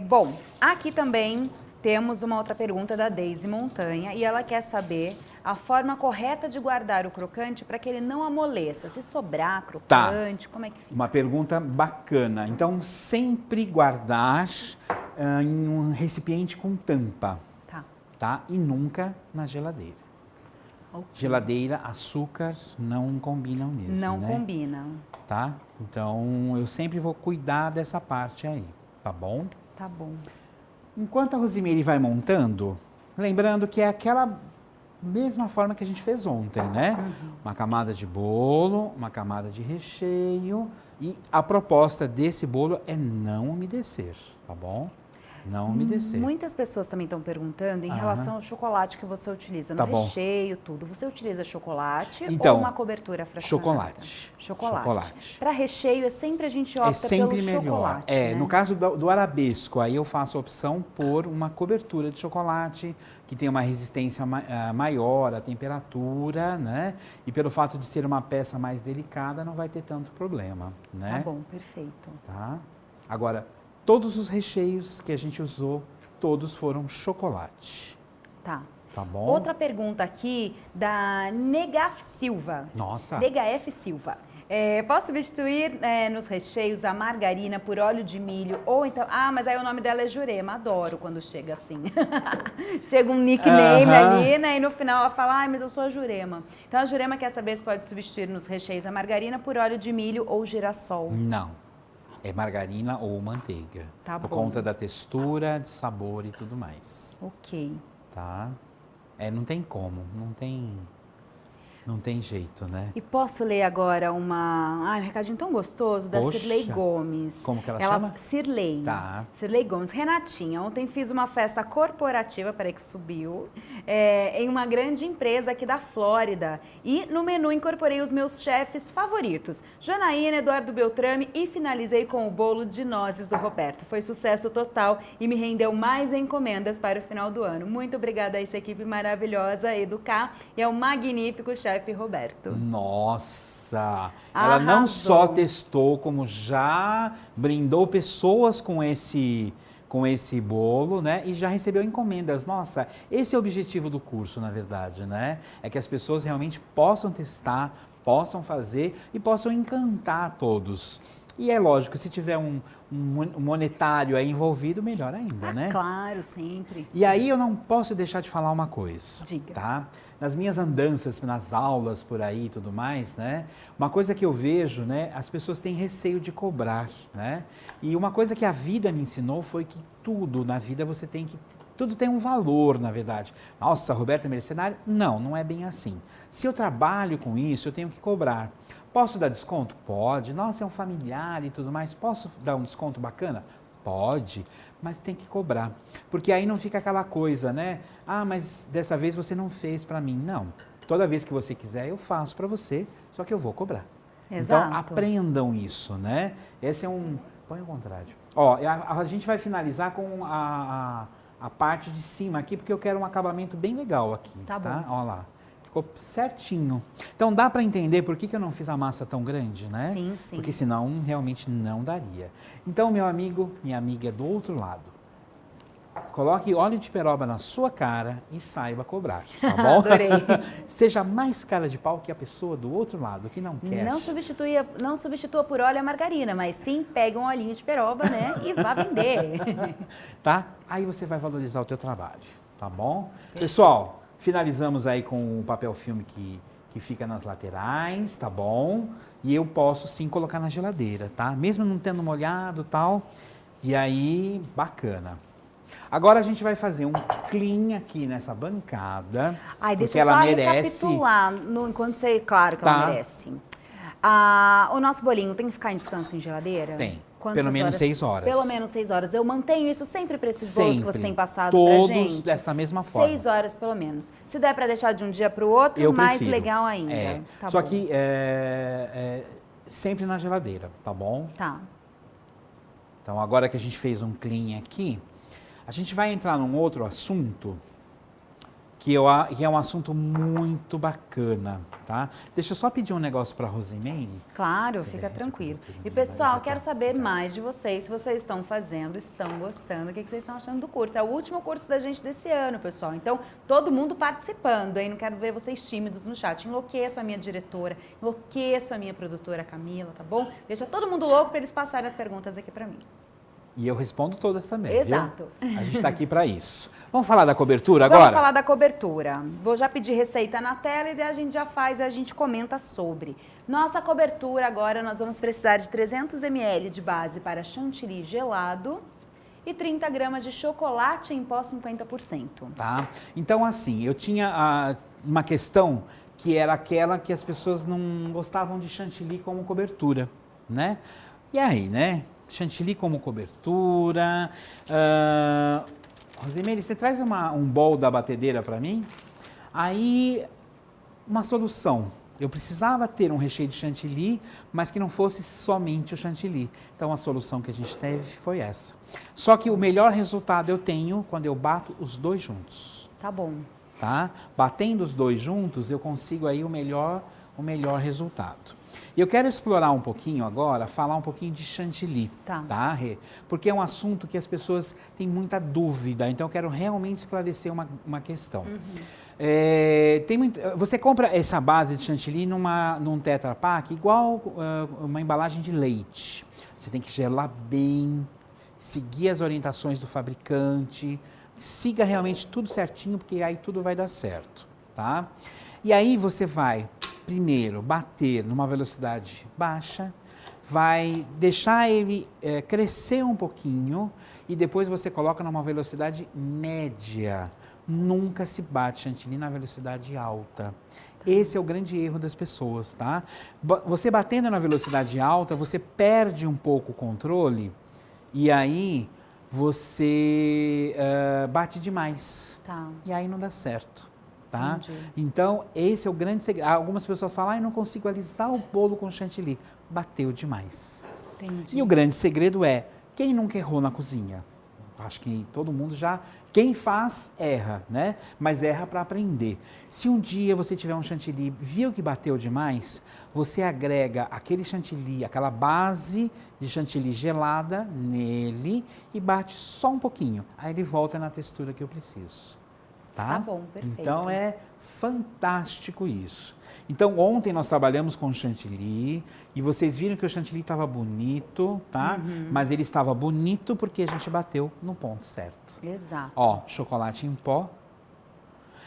A: Bom, aqui também temos uma outra pergunta da Deise Montanha e ela quer saber a forma correta de guardar o crocante para que ele não amoleça. Se sobrar crocante, como é que fica?
B: Uma pergunta bacana. Então, sempre guardar em um recipiente com tampa, tá? E nunca na geladeira.
A: Ok.
B: Geladeira, açúcar não combinam mesmo,
A: Não
B: né?
A: combina.
B: Tá? Então, eu sempre vou cuidar dessa parte aí, tá bom?
A: Tá bom.
B: Enquanto a Rosemary vai montando, lembrando que é aquela mesma forma que a gente fez ontem, né? Uma camada de bolo, uma camada de recheio e a proposta desse bolo é não umedecer, tá bom? Não umedecer.
A: Muitas pessoas também estão perguntando em relação ao chocolate que você utiliza no
B: Tá bom.
A: recheio, tudo. Você utiliza chocolate
B: Então,
A: ou uma cobertura fracionada?
B: Chocolate.
A: Para recheio, sempre a gente opta
B: É sempre
A: pelo
B: melhor.
A: chocolate,
B: É,
A: né?
B: no caso do arabesco, aí eu faço a opção por uma cobertura de chocolate que tem uma resistência maior à temperatura, né? E pelo fato de ser uma peça mais delicada, não vai ter tanto problema, né?
A: Tá bom, perfeito.
B: Tá? Agora, todos os recheios que a gente usou, todos foram chocolate,
A: Tá.
B: tá bom?
A: Outra pergunta aqui da Negaf Silva.
B: Nossa,
A: Negaf Silva. Posso substituir nos recheios a margarina por óleo de milho ou então... Ah, mas aí o nome dela é Jurema. Adoro quando chega assim. Chega um nickname ali, né? E no final ela fala, ai, mas eu sou a Jurema. Então a Jurema quer saber se pode substituir nos recheios a margarina por óleo de milho ou girassol.
B: não. É margarina ou manteiga.
A: Tá
B: por
A: bom.
B: conta da textura, de sabor e tudo mais.
A: Ok.
B: Tá? Não tem como, não tem jeito, né?
A: E posso ler agora um recadinho tão gostoso da
B: Poxa.
A: Cirlei Gomes.
B: Como que ela chama?
A: Cirlei.
B: Tá.
A: Cirlei Gomes. Renatinha, ontem fiz uma festa corporativa, peraí que subiu, em uma grande empresa aqui da Flórida. E no menu incorporei os meus chefes favoritos, Janaína, Eduardo Beltrame, e finalizei com o bolo de nozes do Roberto. Foi sucesso total e me rendeu mais encomendas para o final do ano. Muito obrigada a essa equipe maravilhosa, Educar, e ao magnífico chefe Roberto.
B: Nossa! Ela não
A: Arrasou.
B: só testou, como já brindou pessoas com esse bolo, né? E já recebeu encomendas. Nossa, esse é o objetivo do curso, na verdade, né? É que as pessoas realmente possam testar, possam fazer e possam encantar todos. E é lógico, se tiver um monetário aí envolvido, melhor ainda, né?
A: Claro, sempre.
B: E aí eu não posso deixar de falar uma coisa,
A: Diga.
B: tá? Nas minhas andanças, nas aulas por aí e tudo mais, né? Uma coisa que eu vejo, né? As pessoas têm receio de cobrar, né? E uma coisa que a vida me ensinou foi que tudo na vida você tem que... Tudo tem um valor, na verdade. Nossa, Roberto é mercenário? Não, não é bem assim. Se eu trabalho com isso, eu tenho que cobrar. Posso dar desconto? Pode. Nossa, é um familiar e tudo mais. Posso dar um desconto bacana? Pode, mas tem que cobrar. Porque aí não fica aquela coisa, né? Ah, mas dessa vez você não fez para mim. Não. Toda vez que você quiser, eu faço para você, só que eu vou cobrar.
A: Exato.
B: Então, aprendam isso, né? Esse é um... Põe ao contrário. Ó, a gente vai finalizar com a parte de cima aqui, porque eu quero um acabamento bem legal aqui,
A: Tá bom.
B: Ó lá. Ficou certinho. Então, dá para entender por que eu não fiz a massa tão grande, né?
A: Sim, sim.
B: Porque senão, realmente não daria. Então, meu amigo, minha amiga do outro lado, coloque óleo de peroba na sua cara e saiba cobrar, tá bom?
A: Adorei.
B: Seja mais cara de pau que a pessoa do outro lado, que não quer.
A: Não substitua por óleo a margarina, mas sim pegue um olhinho de peroba, né? E vá vender.
B: Tá? Aí você vai valorizar o teu trabalho, tá bom? Pessoal, finalizamos aí com o papel filme que fica nas laterais, tá bom? E eu posso sim colocar na geladeira, tá? Mesmo não tendo molhado e tal. E aí, bacana. Agora a gente vai fazer um clean aqui nessa bancada.
A: Ai,
B: porque
A: deixa eu
B: ela
A: só
B: merece.
A: recapitular, enquanto você... Claro que
B: Tá.
A: ela merece. O nosso bolinho tem que ficar em descanso em geladeira?
B: Tem.
A: Quantas
B: Pelo menos 6 horas.
A: Pelo menos 6 horas. Eu mantenho isso sempre para esses bolos que você
B: Sempre.
A: tem passado
B: Todos
A: pra gente.
B: dessa mesma forma.
A: 6 horas, pelo menos. Se der para deixar de um dia para o outro,
B: Eu
A: mais
B: prefiro.
A: legal ainda.
B: É.
A: Tá
B: Só
A: bom.
B: que sempre na geladeira, tá bom?
A: Tá.
B: Então, agora que a gente fez um clean aqui, A gente vai entrar num outro assunto que é um assunto muito bacana, tá? Deixa eu só pedir um negócio para a Rosemary.
A: Claro,
B: Você
A: fica
B: derrete a
A: tranquilo.
B: cobertura
A: E
B: do
A: pessoal,
B: Maria
A: quero
B: Jota.
A: saber mais de vocês, se vocês estão fazendo, estão gostando, o que vocês estão achando do curso. É o último curso da gente desse ano, pessoal. Então, todo mundo participando, hein? Não quero ver vocês tímidos no chat. Enlouqueço a minha diretora, enlouqueço a minha produtora Camila, tá bom? Deixa todo mundo louco para eles passarem as perguntas aqui para mim.
B: E eu respondo todas também,
A: Exato.
B: viu? A gente está aqui para isso. Vamos falar da cobertura
A: Vamos
B: agora?
A: falar da cobertura. Vou já pedir receita na tela e daí a gente já faz e a gente comenta sobre. Nossa cobertura agora nós vamos precisar de 300 ml de base para chantilly gelado e 30 gramas de chocolate em pó 50%.
B: Tá? Então, assim, eu tinha uma questão que era aquela que as pessoas não gostavam de chantilly como cobertura, né? E aí, né? Chantilly como cobertura. Rosemary, você traz um bowl da batedeira para mim? Aí, uma solução. Eu precisava ter um recheio de chantilly, mas que não fosse somente o chantilly. Então, a solução que a gente teve foi essa. Só que o melhor resultado eu tenho quando eu bato os dois juntos.
A: Tá bom.
B: Tá? Batendo os dois juntos, eu consigo aí o melhor resultado. E eu quero explorar um pouquinho agora, falar um pouquinho de chantilly, tá, Rê? Porque é um assunto que as pessoas têm muita dúvida, então eu quero realmente esclarecer uma questão. Você compra essa base de chantilly num Tetra Pak igual uma embalagem de leite. Você tem que gelar bem, seguir as orientações do fabricante, siga realmente tudo certinho, porque aí tudo vai dar certo, tá? E aí você vai, primeiro, bater numa velocidade baixa, vai deixar ele crescer um pouquinho e depois você coloca numa velocidade média. Nunca se bate chantilly na velocidade alta. Esse é o grande erro das pessoas, tá? Você batendo na velocidade alta, você perde um pouco o controle e aí você bate demais.
A: Tá.
B: E aí não dá certo, tá?
A: Entendi.
B: Então, esse é o grande segredo. Algumas pessoas falam, eu não consigo alisar o bolo com chantilly. Bateu demais.
A: Entendi.
B: E o grande segredo é, quem nunca errou na cozinha? Acho que todo mundo já... Quem faz, erra, né? Mas erra para aprender. Se um dia você tiver um chantilly, viu que bateu demais, você agrega aquele chantilly, aquela base de chantilly gelada nele e bate só um pouquinho. Aí ele volta na textura que eu preciso. Tá
A: bom, perfeito.
B: Então é fantástico isso. Então ontem nós trabalhamos com chantilly e vocês viram que o chantilly estava bonito, tá? Mas ele estava bonito porque a gente bateu no ponto certo.
A: Exato.
B: Ó, chocolate em pó.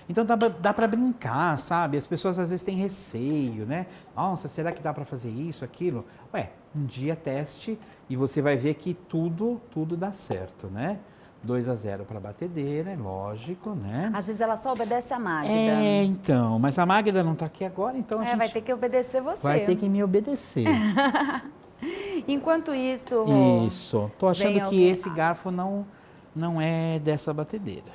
B: Então dá para brincar, sabe? As pessoas às vezes têm receio, né? Nossa, será que dá para fazer isso, aquilo? Ué, um dia teste e você vai ver que tudo dá certo, né? 2-0 para a batedeira, é lógico, né?
A: Às vezes ela só obedece a Magda.
B: Então, mas a Magda não está aqui agora, então a gente
A: vai ter que obedecer você.
B: vai ter que me obedecer.
A: Enquanto isso, Rô,
B: Isso. Tô achando
A: vem
B: que
A: alguém-
B: esse garfo não é dessa batedeira.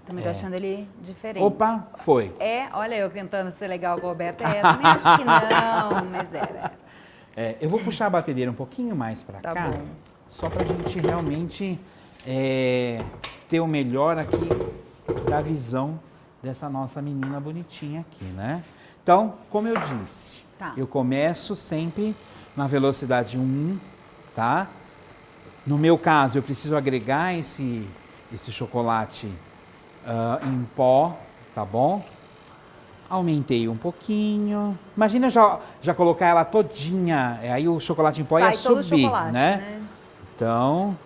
A: também tô achando ele diferente.
B: Opa, foi.
A: Olha eu tentando ser legal com o Roberto. Também acho que não, mas era.
B: Eu vou puxar a batedeira um pouquinho mais para
A: Tá
B: cá,
A: bom.
B: só para a gente realmente ter o melhor aqui da visão dessa nossa menina bonitinha aqui, né? Então, como eu disse,
A: Tá.
B: eu começo sempre na velocidade 1, tá? No meu caso, eu preciso agregar esse chocolate em pó, tá bom? Aumentei um pouquinho. Imagina já colocar ela todinha, aí o chocolate em pó ia
A: Sai todo o
B: subir,
A: chocolate,
B: né? Então,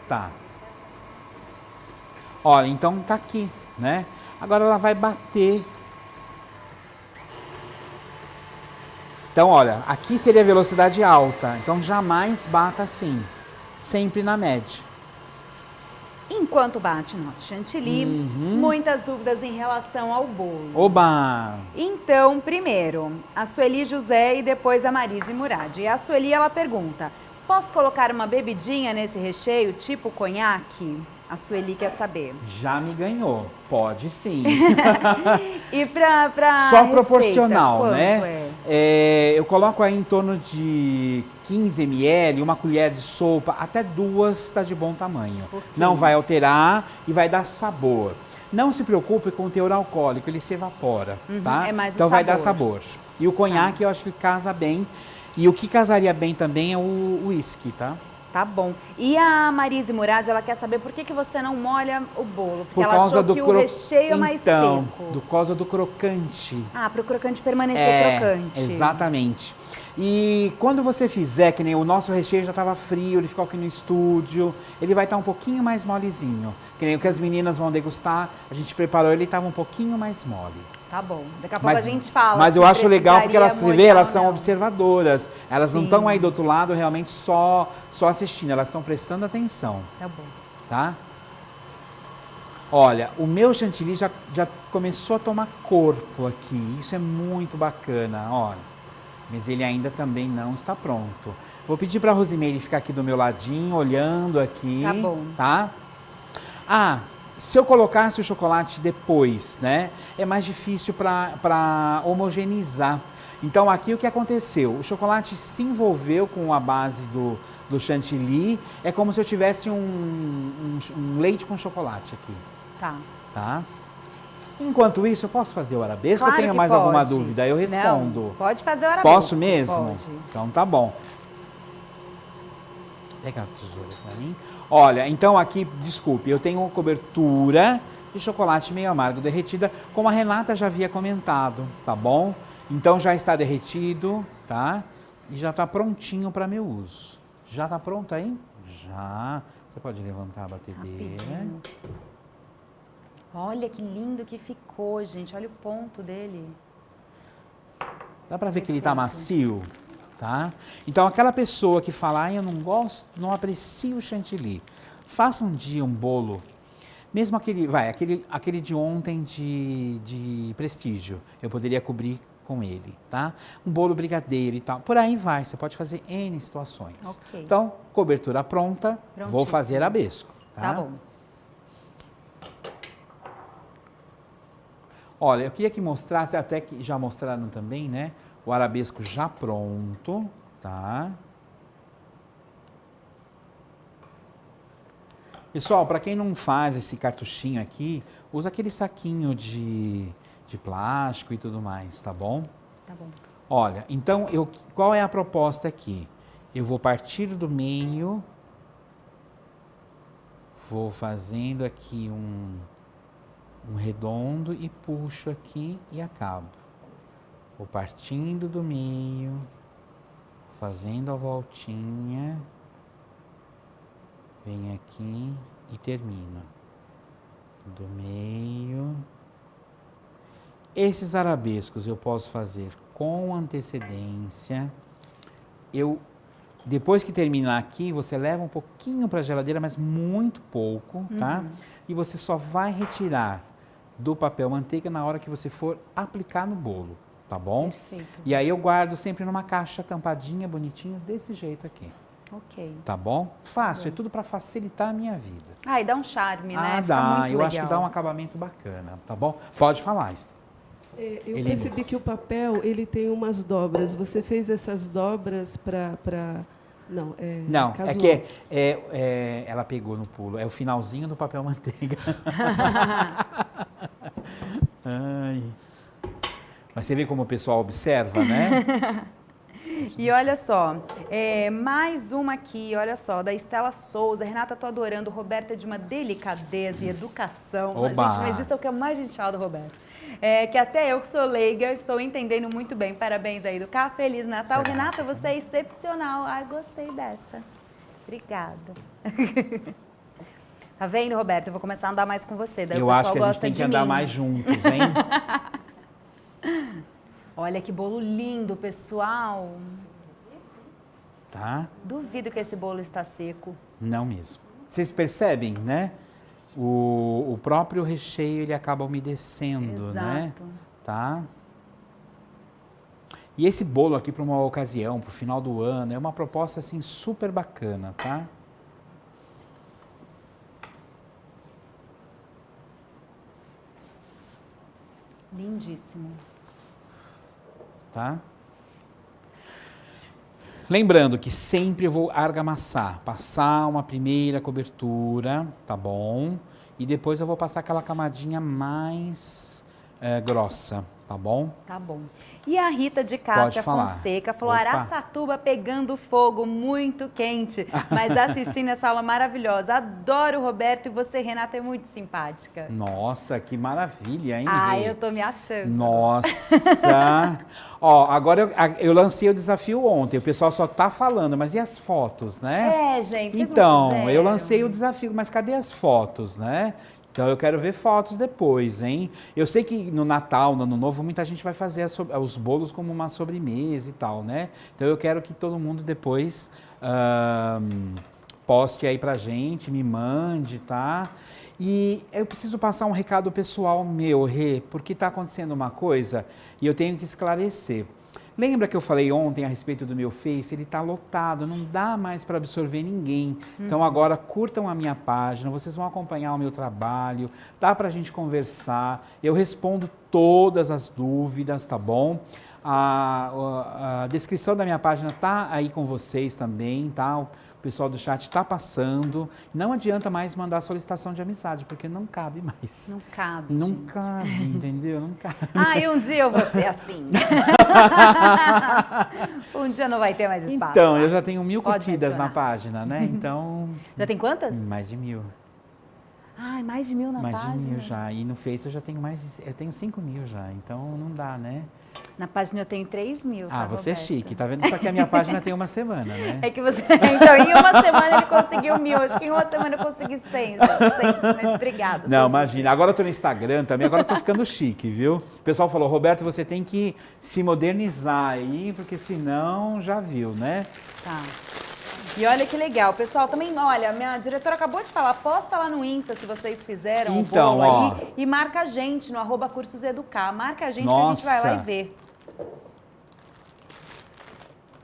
B: tá. Olha, então tá aqui, né? Agora ela vai bater. Então, olha, aqui seria a velocidade alta. Então, jamais bata assim. Sempre na média.
A: Enquanto bate nosso chantilly, muitas dúvidas em relação ao bolo.
B: Oba!
A: Então, primeiro, a Sueli José e depois a Marise Murad. E a Sueli, ela pergunta, posso colocar uma bebidinha nesse recheio, tipo conhaque? A Sueli quer saber.
B: Já me ganhou, pode sim.
A: E pra
B: Só
A: receita,
B: proporcional,
A: quanto
B: né? Eu coloco aí em torno de 15 ml, uma colher de sopa, até 2 está de bom tamanho. Não vai alterar e vai dar sabor. Não se preocupe com o teor alcoólico, ele se evapora, tá?
A: É mais o
B: então vai dar
A: sabor.
B: sabor. E o conhaque eu acho que casa bem. E o que casaria bem também é o uísque, tá?
A: Tá bom. E a Marise Murad, ela quer saber por que você não molha o bolo? Porque
B: Por
A: ela
B: causa
A: achou
B: do
A: que o recheio é mais
B: Então,
A: seco.
B: por causa do crocante.
A: Ah, pro crocante permanecer crocante.
B: Exatamente. E quando você fizer, que nem o nosso recheio já estava frio, ele ficou aqui no estúdio, ele vai estar um pouquinho mais molezinho. Que nem o que as meninas vão degustar, a gente preparou, ele estava um pouquinho mais mole.
A: Tá bom. Daqui a pouco a gente fala.
B: Mas eu
A: se
B: acho legal porque elas,
A: precisaria
B: você vê, elas
A: molhar
B: são
A: ou não.
B: observadoras. Elas não
A: Sim.
B: estão aí do outro lado realmente só assistindo, elas estão prestando atenção,
A: Tá bom.
B: tá? Olha, o meu chantilly já começou a tomar corpo aqui, isso é muito bacana, olha. Mas ele ainda também não está pronto. Vou pedir para a Rosimeire ficar aqui do meu ladinho, olhando aqui.
A: Tá bom.
B: Tá? Ah, se eu colocasse o chocolate depois, né? É mais difícil para homogeneizar. Então aqui o que aconteceu? O chocolate se envolveu com a base do chantilly. É como se eu tivesse um leite com chocolate aqui.
A: Tá.
B: Tá? Enquanto isso, eu posso fazer o arabesco?
A: Claro
B: Eu tenho
A: que
B: mais alguma
A: pode.
B: dúvida? Eu respondo.
A: Não, pode fazer o arabesco.
B: Posso mesmo?
A: Pode.
B: Então tá bom. Pega a tesoura pra mim. Olha, então aqui, desculpe, eu tenho cobertura de chocolate meio amargo derretida, como a Renata já havia comentado, tá bom? Então já está derretido, tá? E já está prontinho para meu uso. Já está pronto aí? Já. Você pode levantar a batedeira.
A: Rapidinho. Olha que lindo que ficou, gente. Olha o ponto dele.
B: Dá para ver que ele está macio, tá? Então aquela pessoa que fala, eu não gosto, não aprecio o chantilly, faça um dia um bolo, mesmo aquele de ontem de prestígio, eu poderia cobrir com ele, tá? Um bolo brigadeiro e tal, por aí vai, você pode fazer N situações.
A: Ok.
B: Então, cobertura pronta, vou
A: Prontíssimo.
B: fazer arabesco, tá?
A: Tá bom.
B: Olha, eu queria que mostrasse, até que já mostraram também, né? O arabesco já pronto, tá? Pessoal, para quem não faz esse cartuchinho aqui, usa aquele saquinho de plástico e tudo mais, tá bom?
A: Tá bom.
B: Olha, então, qual é a proposta aqui? Eu vou partir do meio, vou fazendo aqui um redondo e puxo aqui e acabo. Vou partindo do meio, fazendo a voltinha, venho aqui e termino. Do meio. Esses arabescos eu posso fazer com antecedência. Depois que terminar aqui, você leva um pouquinho para a geladeira, mas muito pouco, tá? E você só vai retirar do papel manteiga na hora que você for aplicar no bolo, tá bom?
A: Perfeito.
B: E aí eu guardo sempre numa caixa tampadinha, bonitinho, desse jeito aqui,
A: Ok.
B: tá bom? Fácil, é tudo para facilitar a minha vida.
A: Ah, e dá um charme, né?
B: Ah,
A: Fica
B: dá,
A: muito
B: eu acho que
A: legal.
B: dá um acabamento bacana, tá bom? Pode falar, Esther.
C: Eu
B: Ele é
C: percebi
B: nesse.
C: que o papel ele tem umas dobras. Você fez essas dobras para... Não,
B: Não, é
C: casual.
B: que ela pegou no pulo, é o finalzinho do papel manteiga. Ai. Mas você vê como o pessoal observa, né?
A: E olha só, mais uma aqui, olha só, da Estela Souza. Renata, tô adorando. Roberta é de uma delicadeza e educação.
B: Oba!
A: Gente, mas isso é o que é mais gentil do Roberto. Que até eu, que sou leiga, estou entendendo muito bem. Parabéns aí do Cá. Feliz Natal.
B: Será?
A: Renata, você é excepcional. Ai, gostei dessa. Obrigada. Tá vendo, Roberto? Eu vou começar a andar mais com você. Daí o
B: Eu
A: pessoal
B: acho que a gente
A: gosta
B: tem que
A: de
B: andar
A: mim.
B: mais juntos, hein?
A: Olha que bolo lindo, pessoal.
B: Tá?
A: Duvido que esse bolo está seco.
B: Não mesmo. Vocês percebem, né? O próprio recheio, ele acaba umedecendo, né?
A: Exato.
B: Tá? E esse bolo aqui para uma ocasião, para o final do ano, é uma proposta assim super bacana, tá?
A: Lindíssimo.
B: Tá? Lembrando que sempre eu vou argamassar, passar uma primeira cobertura, tá bom? E depois eu vou passar aquela camadinha mais grossa, tá bom?
A: Tá bom. E a Rita de
B: Pode
A: Cássia
B: falar.
A: Fonseca falou:
B: Opa.
A: Araçatuba pegando fogo, muito quente, mas assistindo essa aula maravilhosa. Adoro o Roberto e você, Renata, é muito simpática.
B: Nossa, que maravilha, hein?
A: Ai,
B: Rê?
A: eu tô me achando.
B: Nossa! Ó, agora eu lancei o desafio ontem, o pessoal só tá falando, mas e as fotos, né?
A: É, gente. vocês não
B: Então, eu
A: fizeram?
B: lancei o desafio, mas cadê as fotos, né? Então eu quero ver fotos depois, hein? Eu sei que no Natal, no Ano Novo, muita gente vai fazer os bolos como uma sobremesa e tal, né? Então eu quero que todo mundo depois poste aí pra gente, me mande, tá? E eu preciso passar um recado pessoal meu, Rê, porque tá acontecendo uma coisa e eu tenho que esclarecer. Lembra que eu falei ontem a respeito do meu Face? Ele está lotado, não dá mais para absorver ninguém. Então agora curtam a minha página, vocês vão acompanhar o meu trabalho, dá para a gente conversar, eu respondo todas as dúvidas, tá bom? A descrição da minha página tá aí com vocês também, tá? O pessoal do chat está passando. Não adianta mais mandar solicitação de amizade, porque não cabe mais.
A: Não cabe.
B: Não
A: gente.
B: cabe, entendeu? Não cabe.
A: Ai, um dia eu vou ser assim. Um dia não vai ter mais espaço.
B: Então,
A: lá.
B: eu já tenho 1000
A: Pode
B: curtidas na
A: mencionar.
B: página, né? Então,
A: Já tem quantas?
B: mais de 1000.
A: Ai, mais de 1000 na
B: Mais
A: página.
B: de 1000 já. E no Face eu já tenho eu tenho 5000 já. Então, não dá, né?
A: Na página eu tenho 3000.
B: Ah,
A: tá,
B: você é
A: Roberta?
B: chique. Tá vendo? Só que a minha página tem uma semana, né?
A: É que você. Então, em uma semana ele conseguiu 1000. Acho que em uma semana eu consegui 100. Já, 100. Mas obrigada.
B: Não, imagina. Agora eu tô no Instagram também, agora eu tô ficando chique, viu? O pessoal falou, Roberto, você tem que se modernizar aí, porque senão já viu, né?
A: Tá. E olha que legal, pessoal, também, olha, minha diretora acabou de falar, posta lá no Insta se vocês fizeram
B: Então,
A: o bolo
B: ó.
A: aí e marca a gente no @cursoseducar, marca a gente que a
B: Nossa.
A: gente vai lá e vê.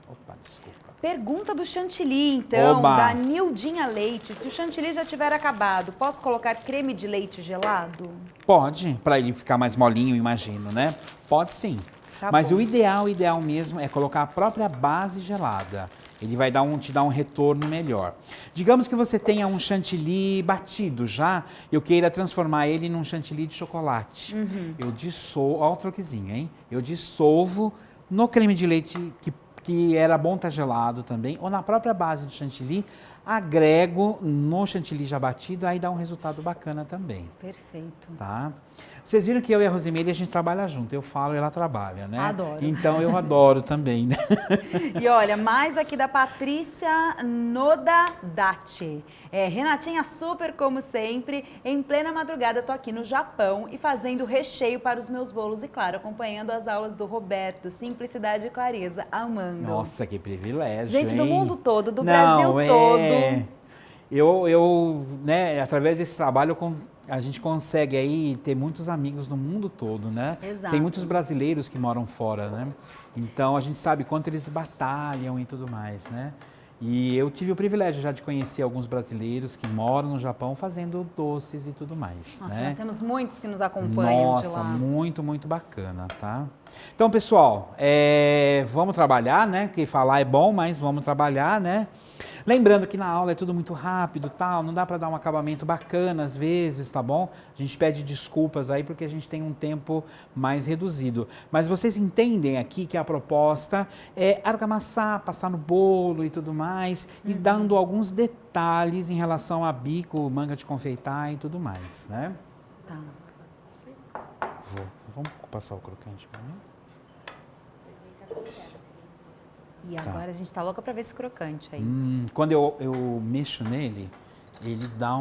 B: Opa, desculpa.
A: Pergunta do chantilly, então,
B: Oba.
A: da Nildinha Leite. Se o chantilly já tiver acabado, posso colocar creme de leite gelado?
B: Pode, para ele ficar mais molinho, imagino, né? Pode sim.
A: Tá
B: Mas
A: bom.
B: o ideal mesmo é colocar a própria base gelada. Ele vai te dar um retorno melhor. Digamos que você tenha um chantilly batido já, eu queira transformar ele num chantilly de chocolate. Eu dissolvo, olha o truquezinho, hein? Eu dissolvo no creme de leite que era bom estar gelado também, ou na própria base do chantilly, agrego no chantilly já batido, aí dá um resultado bacana também.
A: Perfeito.
B: Tá? Vocês viram que eu e a Rosemary, a gente trabalha junto. Eu falo e ela trabalha, né?
A: Adoro.
B: Então eu adoro também, né?
A: E olha, mais aqui da Patrícia Nodadate. Renatinha, super como sempre, em plena madrugada tô aqui no Japão e fazendo recheio para os meus bolos e, claro, acompanhando as aulas do Roberto. Simplicidade e clareza, amando.
B: Nossa, que privilégio,
A: Gente,
B: hein?
A: do mundo todo, do
B: Não,
A: Brasil todo.
B: Eu, né, através desse trabalho, a gente consegue aí ter muitos amigos no mundo todo, né?
A: Exato.
B: Tem muitos brasileiros que moram fora, né? Então a gente sabe quanto eles batalham e tudo mais, né? E eu tive o privilégio já de conhecer alguns brasileiros que moram no Japão fazendo doces e tudo mais,
A: Nossa,
B: né?
A: nós temos muitos que nos acompanham de
B: Nossa,
A: lá.
B: muito, muito bacana, tá? Então, pessoal, vamos trabalhar, né? Porque falar é bom, mas vamos trabalhar, né? Lembrando que na aula é tudo muito rápido, tal, não dá para dar um acabamento bacana às vezes, tá bom? A gente pede desculpas aí porque a gente tem um tempo mais reduzido. Mas vocês entendem aqui que a proposta é argamassar, passar no bolo e tudo mais, e dando alguns detalhes em relação a bico, manga de confeitar e tudo mais, né?
A: Tá.
B: Vamos passar o crocante para mim?
A: E agora a gente tá louca pra ver esse crocante aí.
B: Quando eu mexo nele, ele dá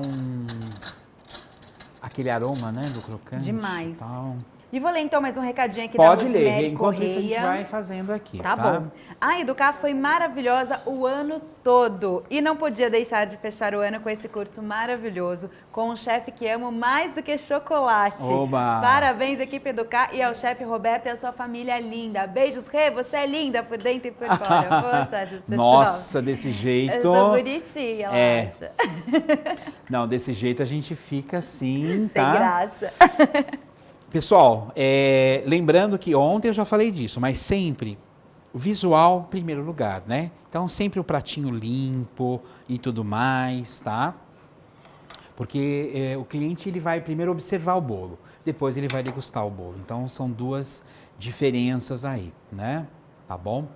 B: aquele aroma, né, do crocante.
A: Demais.
B: Tal.
A: E vou ler então mais um recadinho aqui
B: Pode
A: da
B: ler,
A: Rosemary
B: enquanto isso a gente
A: Correia.
B: vai fazendo aqui,
A: Tá
B: tá?
A: bom. A Educar foi maravilhosa o ano todo e não podia deixar de fechar o ano com esse curso maravilhoso com um chefe que amo mais do que chocolate.
B: Oba!
A: Parabéns, equipe Educar, e ao chefe Roberto e a sua família linda. Beijos, Rê, você é linda por dentro e por fora. Boa sorte, pessoal.
B: Nossa, desse jeito...
A: Eu sou bonitinha, ela acha.
B: Não, desse jeito a gente fica assim,
A: Sem
B: tá?
A: graça.
B: Pessoal, lembrando que ontem eu já falei disso, mas sempre o visual em primeiro lugar, né? Então sempre o pratinho limpo e tudo mais, tá? Porque o cliente ele vai primeiro observar o bolo, depois ele vai degustar o bolo. Então são duas diferenças aí, né? Tá bom?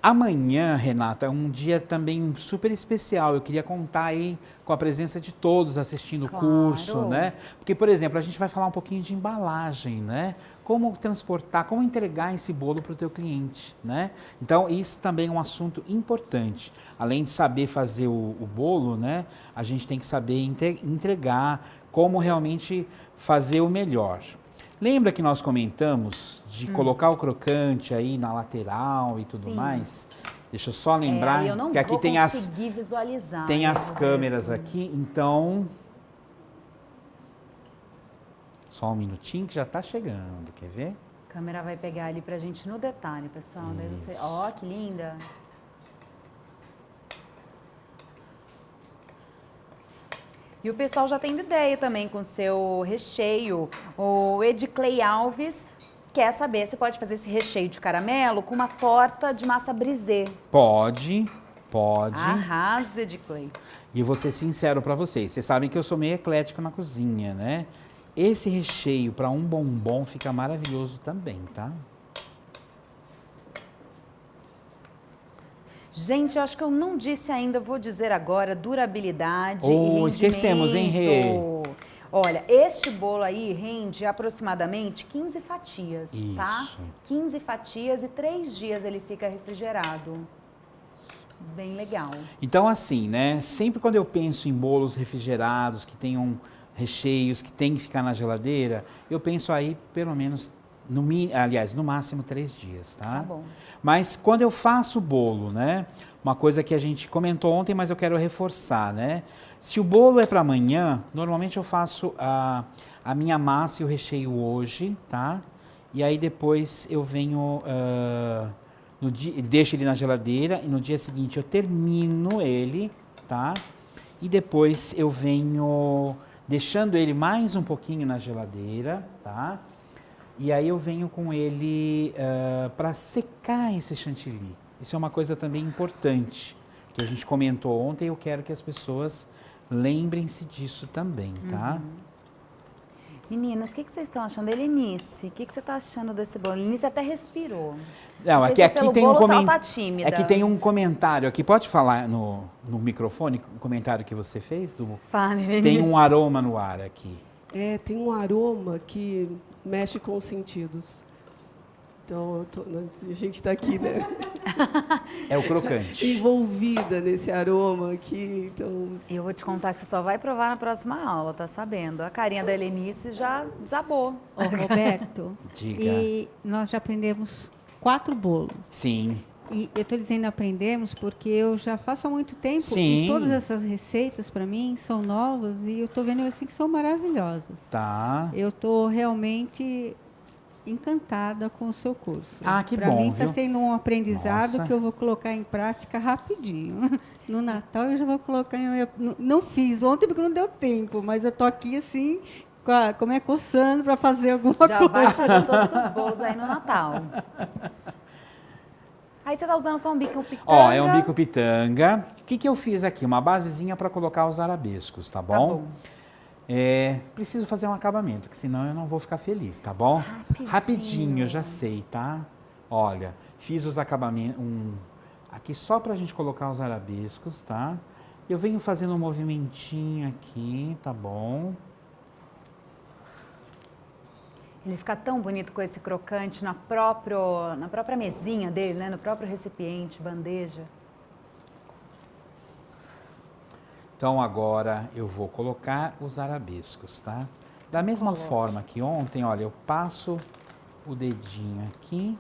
B: Amanhã, Renata, é um dia também super especial. Eu queria contar aí com a presença de todos assistindo o curso, né? Porque, por exemplo, a gente vai falar um pouquinho de embalagem, né? Como transportar, como entregar esse bolo para o teu cliente, né? Então, isso também é um assunto importante. Além de saber fazer o bolo, né? A gente tem que saber entregar, como realmente fazer o melhor. Lembra que nós comentamos de colocar o crocante aí na lateral e tudo mais? Deixa eu só lembrar
A: eu não
B: que aqui
A: vou
B: tem
A: conseguir visualizar.
B: tem as câmeras aqui, então só um minutinho que já está chegando, quer ver?
A: A câmera vai pegar ali pra gente no detalhe, pessoal. Daí você, ó, que linda. E o pessoal já tem ideia também com o seu recheio. O Edclay Alves quer saber se pode fazer esse recheio de caramelo com uma torta de massa brisée.
B: Pode.
A: Arrasa, Edclay.
B: E eu vou ser sincero para vocês. Vocês sabem que eu sou meio eclético na cozinha, né? Esse recheio para um bombom fica maravilhoso também, tá?
A: Gente, eu acho que eu não disse ainda, vou dizer agora, durabilidade e rendimento.
B: Esquecemos, hein, Rê?
A: Olha, este bolo aí rende aproximadamente 15 fatias, tá?
B: Isso.
A: 15 fatias e 3 dias ele fica refrigerado. Bem legal.
B: Então, assim, né? Sempre quando eu penso em bolos refrigerados, que tenham recheios, que tem que ficar na geladeira, eu penso aí pelo menos, no máximo 3 dias, tá?
A: Tá bom.
B: Mas quando eu faço o bolo, né? Uma coisa que a gente comentou ontem, mas eu quero reforçar, né? Se o bolo é para amanhã, normalmente eu faço a minha massa e o recheio hoje, tá? E aí depois eu venho, deixo ele na geladeira e no dia seguinte eu termino ele, tá? E depois eu venho deixando ele mais um pouquinho na geladeira, tá? E aí eu venho com ele para secar esse chantilly. Isso é uma coisa também importante, que a gente comentou ontem e eu quero que as pessoas lembrem-se disso também, tá?
A: Meninas, o que vocês estão achando? Helenice, o que você está achando desse bolo? Helenice até respirou.
B: Não,
A: sei
B: aqui,
A: se
B: aqui
A: pelo
B: tem um
A: bolo ou se ela
B: comentário.
A: tá tímida.
B: Aqui tem um comentário aqui. Pode falar no microfone o comentário que você fez?
A: Fale, Helenice.
B: Tem um aroma no ar aqui.
C: Tem um aroma que mexe com os sentidos. Então, a gente está aqui, né?
B: É o crocante.
C: Envolvida nesse aroma aqui. Então,
A: Eu vou te contar que você só vai provar na próxima aula, tá sabendo? A carinha da Helenice já desabou.
D: Ô, Roberto,
B: Diga.
D: e nós já aprendemos 4 bolos.
B: Sim.
D: E eu estou dizendo aprendemos porque eu já faço há muito tempo
B: Sim.
D: e todas essas receitas para mim são novas e eu estou vendo assim que são maravilhosas.
B: Tá.
D: Eu estou realmente encantada com o seu curso.
B: Ah, que
D: Pra
B: bom,
D: mim está
B: viu?
D: sendo um aprendizado
B: Nossa.
D: que eu vou colocar em prática rapidinho. No Natal eu já vou colocar não fiz ontem porque não deu tempo, mas eu tô aqui assim, coçando para fazer alguma
A: Já
D: coisa.
A: vai fazer todos os bolos aí no Natal. Aí você tá usando só um bico pitanga.
B: Ó, é um bico pitanga. O que eu fiz aqui? Uma basezinha para colocar os arabescos, tá bom?
A: Tá bom.
B: Preciso fazer um acabamento, que senão eu não vou ficar feliz, tá bom? Rapidinho, eu já sei, tá? Olha, fiz os acabamentos, aqui só pra gente colocar os arabescos, tá? Eu venho fazendo um movimentinho aqui, tá bom?
A: Ele fica tão bonito com esse crocante na própria mesinha dele, né? No próprio recipiente, bandeja.
B: Então agora eu vou colocar os arabescos, tá? Da mesma forma que ontem, olha, eu passo o dedinho aqui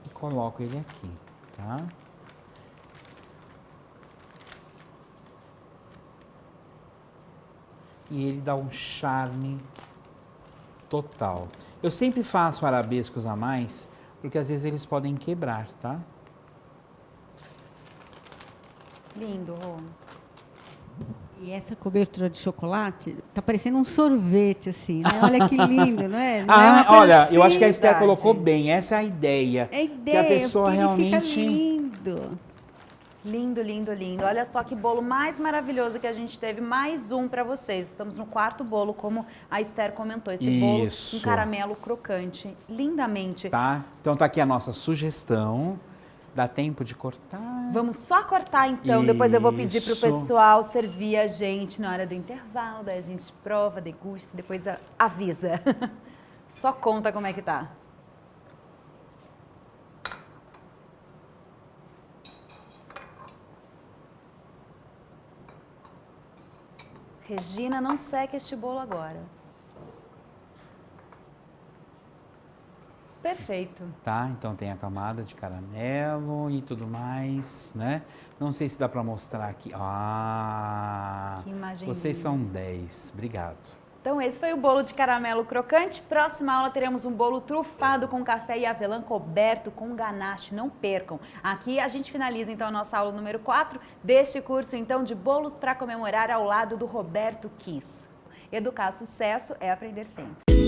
B: e coloco ele aqui, tá? E ele dá um charme total. Eu sempre faço arabescos a mais, porque às vezes eles podem quebrar, tá?
A: Lindo, Rô.
D: E essa cobertura de chocolate Tá parecendo um sorvete, assim, né? Olha que lindo, não é? Não é
B: Ah,
D: uma coisa
B: olha,
D: assim.
B: eu acho que a Esther
A: verdade.
B: colocou bem, essa é a ideia.
D: É
B: Que a pessoa
D: porque ele
B: realmente...
D: fica lindo.
A: Lindo, lindo, lindo. Olha só que bolo mais maravilhoso que a gente teve. Mais um para vocês. Estamos no quarto bolo, como a Esther comentou. Esse bolo
B: Isso.
A: com caramelo crocante. Lindamente.
B: Tá? Então tá aqui a nossa sugestão. Dá tempo de cortar?
A: Vamos só cortar então. Depois eu vou pedir pro
B: Isso.
A: pessoal servir a gente na hora do intervalo. Daí a gente prova, degusta, depois avisa. Só conta como é que tá. Regina, não seque este bolo agora. Perfeito.
B: Tá? Então tem a camada de caramelo e tudo mais, né? Não sei se dá pra mostrar aqui. Ah!
A: Que imagem
B: Vocês
A: linda.
B: são 10. Obrigado.
A: Então esse foi o bolo de caramelo crocante. Próxima aula teremos um bolo trufado com café e avelã coberto com ganache. Não percam. Aqui a gente finaliza então a nossa aula número 4 deste curso então de bolos para comemorar ao lado do Roberto Kiss. Educar sucesso é aprender sempre.